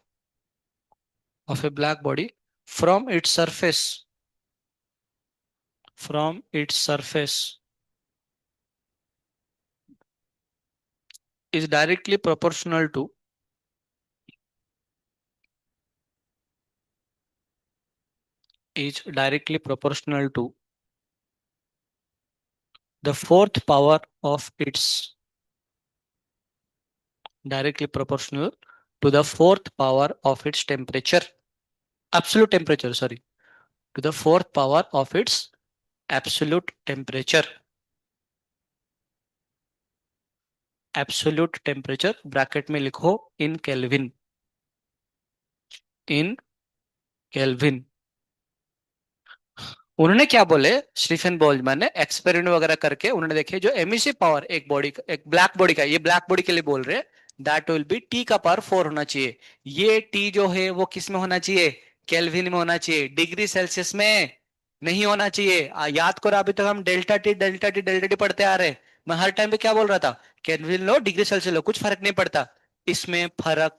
of a black body from its surface, from its surface is directly proportional to, is directly proportional to the fourth power of its, directly proportional to the fourth power of its temperature, absolute temperature, sorry, to the fourth power of its absolute temperature, absolute temperature bracket में लिखो इन केल्विन, इन केल्विन। उन्होंने क्या बोले, स्टीफन बोल्ट्जमैन ने एक्सपेरिमेंट वगैरह करके उन्होंने देखे जो एमिसिव पावर एक बॉडी एक ब्लैक बॉडी का, ये ब्लैक बॉडी के लिए बोल रहे हैं, दैट विल बी टी का पावर 4 होना चाहिए। ये टी जो है वो किस में होना चाहिए, केल्विन में होना चाहिए, डिग्री सेल्सियस में नहीं होना चाहिए। याद करो अभी तक हम delta T delta T delta T पढ़ते आ रहे हैं। मैं हर टाइम पे क्या बोल रहा था, केल्विन लो डिग्री सेल्सियस लो कुछ फर्क नहीं पड़ता, इसमें फर्क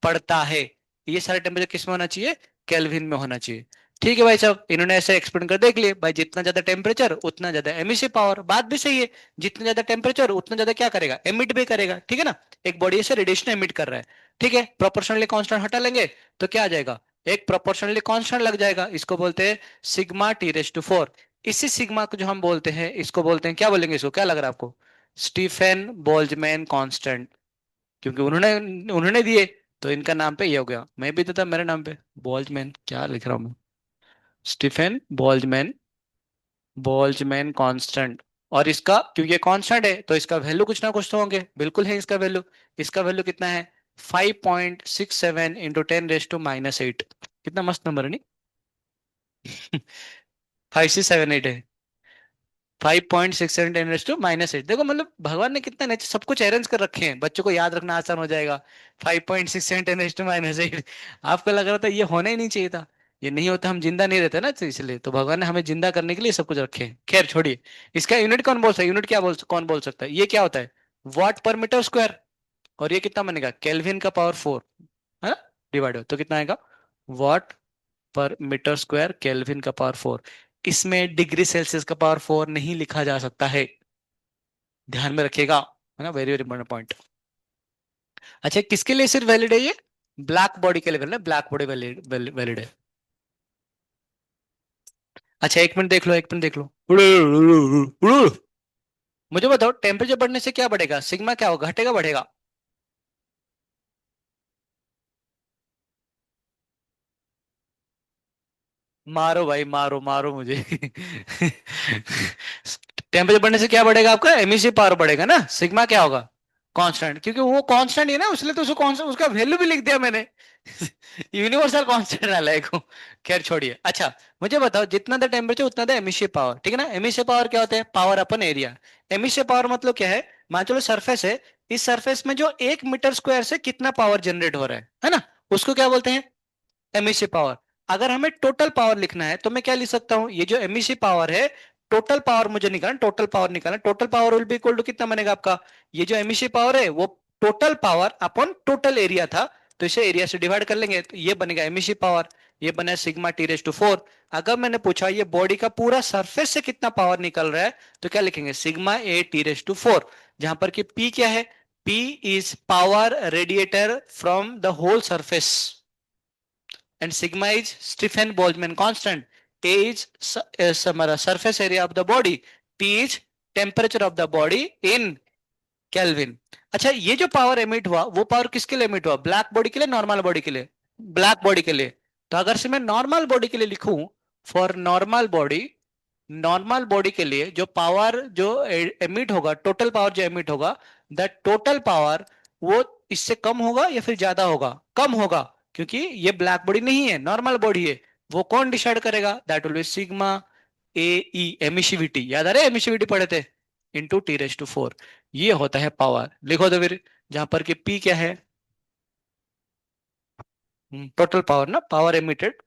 पड़ता है। ये सारे टेम्परेचर किस में होना चाहिए, केल्विन में होना चाहिए। ठीक है भाई साहब, इन्होंने ऐसे एक्सपेरिमेंट कर देख लिए भाई, जितना ज्यादा टेम्परेचर उतना ज्यादा एमिसिव पावर, बात भी सही है। जितना ज्यादा टेम्परेचर उतना ज्यादा क्या करेगा, एमिट भी करेगा, ठीक है ना। एक बॉडी से रेडिएशन एमिट कर रहा है, ठीक है। प्रोपोर्शनली कांस्टेंट हटा लेंगे तो क्या आ जाएगा, एक प्रोपोर्शनली कांस्टेंट लग जाएगा, इसको बोलते हैं सिग्मा टी रेस टू 4। इसी सिग्मा को जो हम बोलते हैं इसको बोलते हैं, क्या बोलेंगे इसको, क्या लग रहा है आपको, स्टीफन बोल्ट्जमैन कांस्टेंट। क्योंकि उन्होंने उन्होंने दिए तो इनका नाम पे ये हो गया, मैं भी तो था मेरे नाम पे बोल्ट्जमैन, क्या लिख रहा हूँ मैं, स्टीफन बोल्ट्जमैन, बोल्ट्जमैन कांस्टेंट। और इसका क्योंकि ये कांस्टेंट है तो इसका वैल्यू कुछ ना कुछ तो होंगे, बिल्कुल है इसका वैल्यू। इसका वैल्यू कितना है, 5.67 इंटू 10⁻⁻8। कितना मस्त नंबर है नहीं 5678 है, 5.67 10⁻⁻8। देखो मतलब भगवान ने कितना नेचर सब कुछ अरेंज कर रखे हैं, बच्चों को याद रखना आसान हो जाएगा। 5.67 10⁻⁻8, आपको लग रहा था ये होना ही नहीं चाहिए था, ये नहीं होता हम जिंदा नहीं रहते ना, तो इसलिए तो भगवान ने हमें जिंदा करने के लिए सब कुछ रखे हैं। खैर छोड़िए, इसका यूनिट कौन बोल सकता है, यूनिट क्या कौन बोल सकता है, ये क्या होता है, वॉट पर मीटर स्क्वायर। और ये कितना बनेगा, केल्विन का पावर 4 है ना, डिवाइड हो तो कितना आएगा, वॉट पर मीटर स्क्वायर केल्विन का पावर 4। इसमें डिग्री सेल्सियस का पावर 4 नहीं लिखा जा सकता है, ध्यान में रखिएगा, है ना, वेरी वेरी इंपॉर्टेंट पॉइंट। अच्छा किसके लिए सिर्फ वैलिड है ये, ब्लैक बॉडी के लिए वैलिड है, ब्लैक बॉडी वैलिड है। अच्छा एक मिनट देख लो, एक मिनट देख लो, मुझे बताओ टेम्परेचर बढ़ने से क्या बढ़ेगा, सिग्मा क्या होगा, घटेगा बढ़ेगा, मारो भाई मारो मारो मुझे टेम्परेचर बढ़ने से क्या बढ़ेगा, आपका एमिसिव पावर बढ़ेगा ना, सिग्मा क्या होगा, कांस्टेंट, क्योंकि वो कांस्टेंट है ना, इसलिए तो उसको कांस्टेंट उसका वैल्यू भी लिख दिया मैंने यूनिवर्सल कांस्टेंट डाला है को। खैर छोड़िए। अच्छा मुझे बताओ, जितना द टेम्परेचर उतना द एमिसिव पावर, ठीक है ना। एमिसिव पावर क्या होता है, पावर अपन एरिया। एमिसिव पावर मतलब क्या है, मान चलो सरफेस है, इस सरफेस में जो 1 मीटर स्क्वायर से कितना पावर जनरेट हो रहा है ना, उसको क्या बोलते हैं, एमिसिव पावर। अगर हमें टोटल पावर लिखना है तो मैं क्या लिख सकता हूं, ये जो एमिसिव पावर है, टोटल पावर मुझे निकालना, टोटल पावर निकालना, total power will be equal to कितना बनेगा आपका, ये जो एमिसिव पावर है वो total power upon total area था, तो इसे एरिया से डिवाइड कर लेंगे तो ये बनेगा एमिसिव पावर, ये बना सिग्मा टी रेज टू 4। अगर मैंने पूछा ये बॉडी का पूरा सरफेस से कितना पावर निकल रहा है तो क्या लिखेंगे, sigma A T raise to 4, जहां पर कि पी क्या है, P is power radiator from the whole surface and sigma is Stefan Boltzmann constant. A is हमारा surface area of the body, T is temperature of the body in kelvin. अच्छा, ये जो पावर एमिट हुआ वो पावर किसके लिए एमिट हुआ, ब्लैक बॉडी के लिए नॉर्मल बॉडी के लिए, ब्लैक बॉडी के लिए। तो अगर से मैं नॉर्मल बॉडी के लिए लिखूं, फॉर नॉर्मल बॉडी के लिए जो पावर जो एमिट होगा, टोटल पावर जो एमिट होगा, द टोटल पावर वो इससे कम होगा या फिर ज्यादा होगा, कम होगा, क्योंकि ये ब्लैक बॉडी नहीं है, नॉर्मल बॉडी है। वो कौन डिसाइड करेगा, that will be sigma A E, emissivity, याद आ रहा है एमिसिविटी पढ़े थे, इंटू T⁴। ये होता है पावर। लिखो तो फिर, जहां पर कि पी क्या है, टोटल पावर ना, पावर एमिटेड।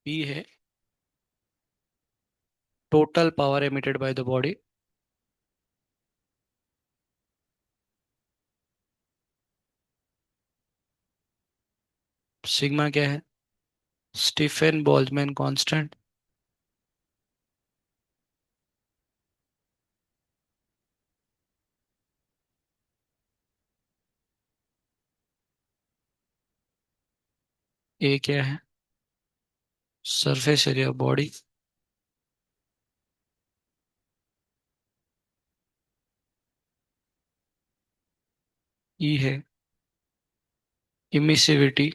पी है total power emitted by the body. Sigma क्या है, स्टीफन बोल्ट्जमैन कांस्टेंट। ए क्या है, सरफेस एरिया बॉडी। ई है emissivity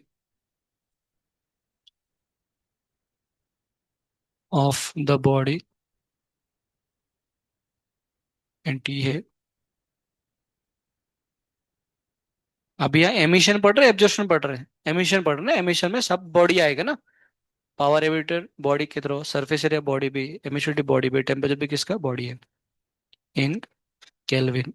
of the body, and T है, अभी यहाँ एमिशन पढ़ रहे हैं एब्जॉर्प्शन पढ़ रहे हैं, एमिशन पढ़ रहे हैं ना, एमिशन में सब बॉडी आएगा ना, पावर एमिटर बॉडी के थ्रू, सरफेस एरिया बॉडी भी, एमिसिविटी बॉडी भी, टेम्परेचर भी किसका, बॉडी है, इन केल्विन।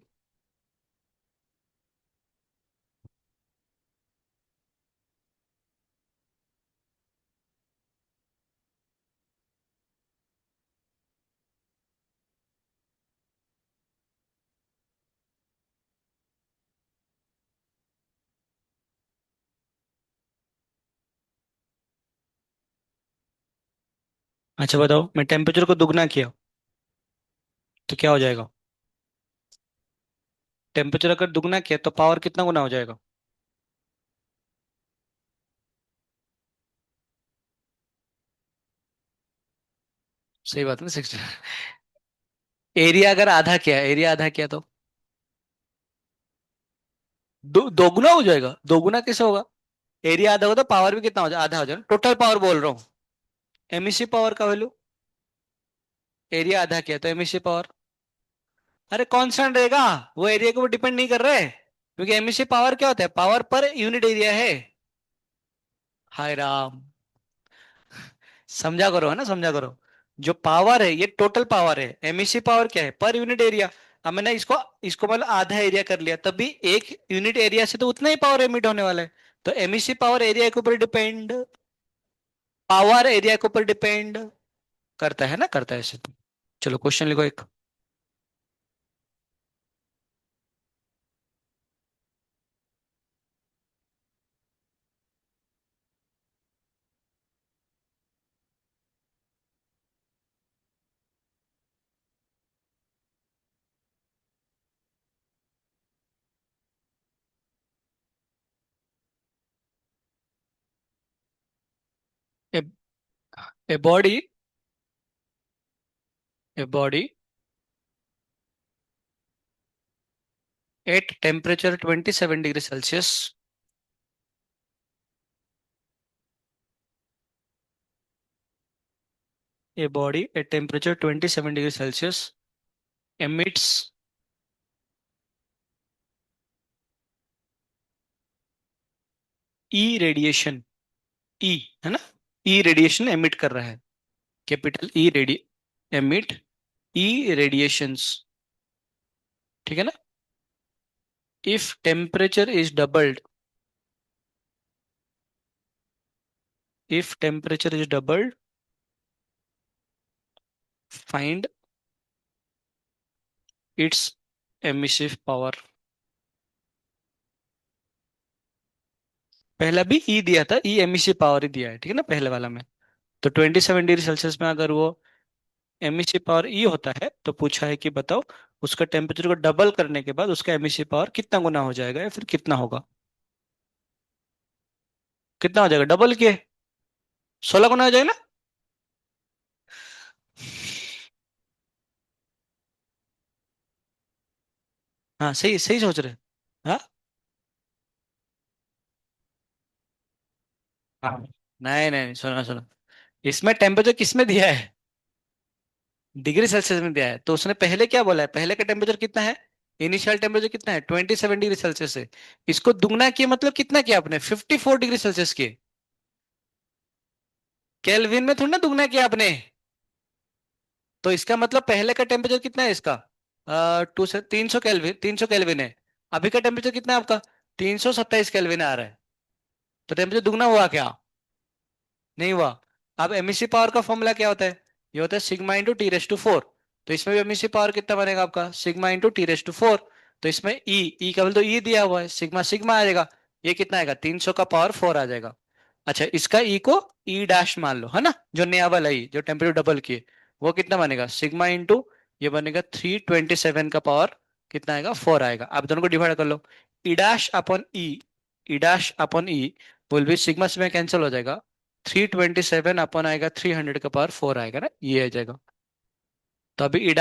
अच्छा बताओ, मैं टेम्परेचर को दुगना किया तो क्या हो जाएगा, टेम्परेचर अगर दुगना किया तो पावर कितना गुना हो जाएगा। सही बात है ना, 60। एरिया अगर आधा किया, एरिया आधा किया तो दोगुना हो जाएगा, दोगुना कैसे होगा, एरिया आधा होगा तो पावर भी कितना हो जाए, आधा हो जाएगा, टोटल पावर बोल रहा हूँ। एमईसी पावर का वैल्यू, एरिया आधा किया तो एमईसी पावर, अरे कांस्टेंट रहेगा, वो एरिया के ऊपर डिपेंड नहीं कर रहे, क्योंकि एमईसी पावर क्या होता है, पावर पर यूनिट एरिया है। हाय राम, समझा करो है ना, समझा करो। जो पावर है ये टोटल पावर है, एमईसी पावर क्या है, पर यूनिट एरिया। अब मैंने इसको इसको मतलब आधा एरिया कर लिया, तब भी एक यूनिट एरिया से तो उतना ही पावर एमिट होने वाला है। तो एमईसी पावर एरिया के ऊपर डिपेंड, पावर एरिया के ऊपर डिपेंड करता है ना, करता है ऐसे तो। चलो क्वेश्चन लिखो एक। A, a body, a body at temperature 27 degree Celsius, a body at temperature 27 degrees Celsius emits E radiation, E है ना, E रेडिएशन एमिट कर रहा है, capital E ready emit E radiations, ठीक है ना। If temperature is doubled, if temperature is doubled find its emissive power. पहला भी ई दिया था, ई एमिसिव पावर ही दिया है, ठीक है ना, पहले वाला में। तो 27 डिग्री सेल्सियस में अगर वो एमिसिव पावर ई होता है, तो पूछा है कि बताओ उसका टेम्परेचर को डबल करने के बाद उसका एमिसिव पावर कितना गुना हो जाएगा या फिर कितना होगा। कितना हो जाएगा डबल के? 16 गुना हो जाएगा ना। हाँ सही सही सोच रहे हैं। हाँ हाँ। नहीं नहीं, सुनो सुनो, इसमें टेम्परेचर किसमें दिया है? डिग्री सेल्सियस में दिया है, तो उसने पहले क्या बोला है, पहले का टेम्परेचर कितना है? इनिशियल टेम्परेचर कितना है? 27 डिग्री सेल्सियस है। इसको दुगना किया मतलब कितना किया आपने? 54 डिग्री सेल्सियस किए। केल्विन में थोड़ी ना दुगना किया आपने। तो इसका मतलब पहले का टेम्परेचर कितना है इसका? 300 केल्विन, 300 केल्विन है। अभी का टेम्परेचर कितना है आपका? 327 केल्विन आ रहा है। तो टेम्परेचर दुगना हुआ क्या? नहीं हुआ। अब एमिसिव पावर का फॉर्मूला क्या होता है? ये होता है sigma into T raise to four. तो इसमें भी एमिसिव पावर कितना बनेगा आपका? Sigma into T raise to four. तो इसमें ई का बोल तो ई दिया हुआ है, सिग्मा सिग्मा आ जाएगा। ये कितना आएगा? 300 का पावर फोर आ जाएगा। अच्छा, इसका ई को ई डैश मान लो, है ना, जो नया वाला ई जो टेम्परेचर डबल किए, वो कितना बनेगा? सिग्मा इंटू, ये बनेगा 327 का पावर कितना आएगा? फोर आएगा। आप दोनों को डिवाइड कर लो। E dash upon E, E dash upon E will be sigma से कैंसिल हो जाएगा। 327 अपन आएगा 300 का पावर फोर आएगा ना, ये आ जाएगा। तो अभी ई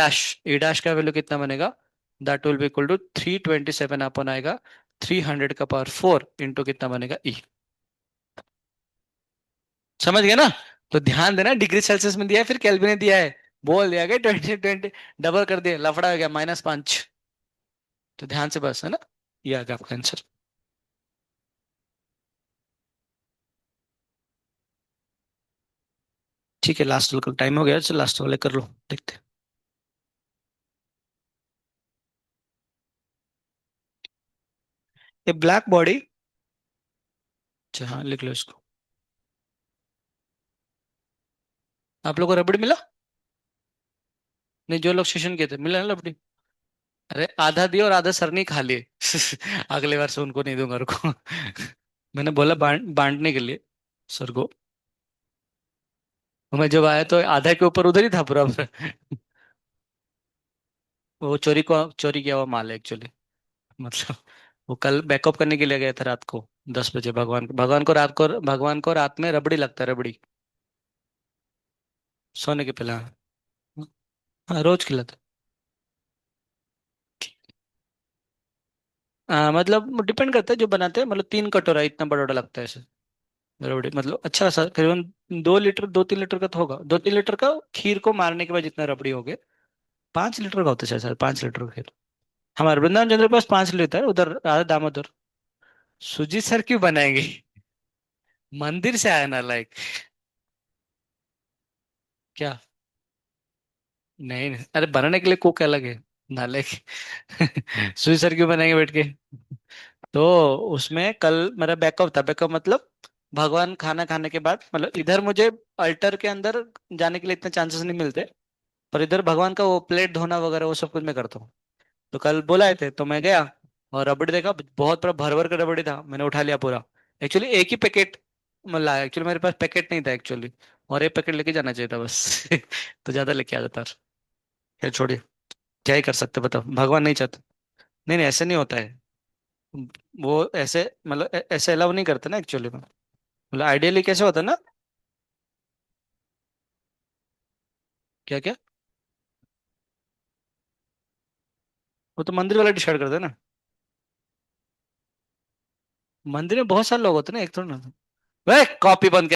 डैश का वैल्यू कितना बनेगा? That will be equal to 327 अपन आएगा 300 का पावर फोर इंटू कितना बनेगा? ई। समझ गए ना? तो ध्यान देना, डिग्री सेल्सियस में दिया है फिर केल्विन में दिया है। बोल दिया गया 2020 डबल कर दिया, लफड़ा हो गया -5। तो ध्यान से बस, है ना। ये आ गया आपका आंसर। ठीक है, लास्ट वाला टाइम हो गया, चलो लास्ट वाले कर लो, देखते हैं। ए ब्लैक बॉडी, अच्छा हाँ लिख लो इसको। आप लोगों को रबड़ी मिला? नहीं, जो लोग सेशन किए थे मिला ना रबड़ी? अरे आधा दिया और आधा सर नहीं खा लिए। अगले बार से उनको नहीं दूंगा, रुको। मैंने बोला बांटने के लिए सर को। मैं जब आया तो आधा के ऊपर उधर ही था पूरा। वो चोरी किया हुआ माल है एक्चुअली। मतलब वो कल बैकअप करने के लिए गया था रात को 10 बजे। भगवान को रात में रबड़ी लगता है, रबड़ी सोने के पहले। हाँ हाँ, रोज खिलाते। मतलब डिपेंड करता है जो बनाते हैं, मतलब 3 कटोरा इतना बड़ा बड़ा लगता है ऐसे। रबड़ी मतलब अच्छा सा करीबन 2 लीटर 2-3 लीटर का तो होगा, 2-3 लीटर का खीर को मारने के बाद जितना रबड़ी हो गए। 5 लीटर का होता है शायद सर, 5 लीटर का खीर। हमारे वृंदावन चंद्र के पास 5 लीटर है, उधर राधा दामोदर। सुजी सर क्यों बनाएंगे? मंदिर से आया ना, लाइक। क्या? नहीं नहीं, अरे बनाने के लिए कुक अलग है, नाले। सुजी सर क्यों बनाएंगे बैठ के? तो उसमें कल मेरा बैकअप था। बैकअप मतलब भगवान खाना खाने के बाद, मतलब इधर मुझे अल्टर के अंदर जाने के लिए इतने चांसेस नहीं मिलते, पर इधर भगवान का वो प्लेट धोना वगैरह वो सब कुछ मैं करता हूँ। तो कल बुलाए थे तो मैं गया और रबड़ी देखा, बहुत बड़ा भर भर का रबड़ी था, मैंने उठा लिया पूरा। एक्चुअली एक ही पैकेट मतलब एक्चुअली मेरे पास पैकेट नहीं था एक्चुअली, और एक पैकेट लेके जाना चाहिए था बस। तो ज्यादा लेके आ जाता। खैर छोड़िए, क्या ही कर सकते बताओ, भगवान नहीं चाहते। नहीं नहीं, ऐसे नहीं होता है। वो ऐसे मतलब ऐसे अलाउ नहीं करते ना एक्चुअली में। मतलब आइडियली कैसे होता है ना। क्या क्या? वो तो मंदिर वाला डिसाइड करते हैं ना। मंदिर में बहुत सारे लोग होते हैं ना, एक थोड़ा ना। वह कॉपी बंद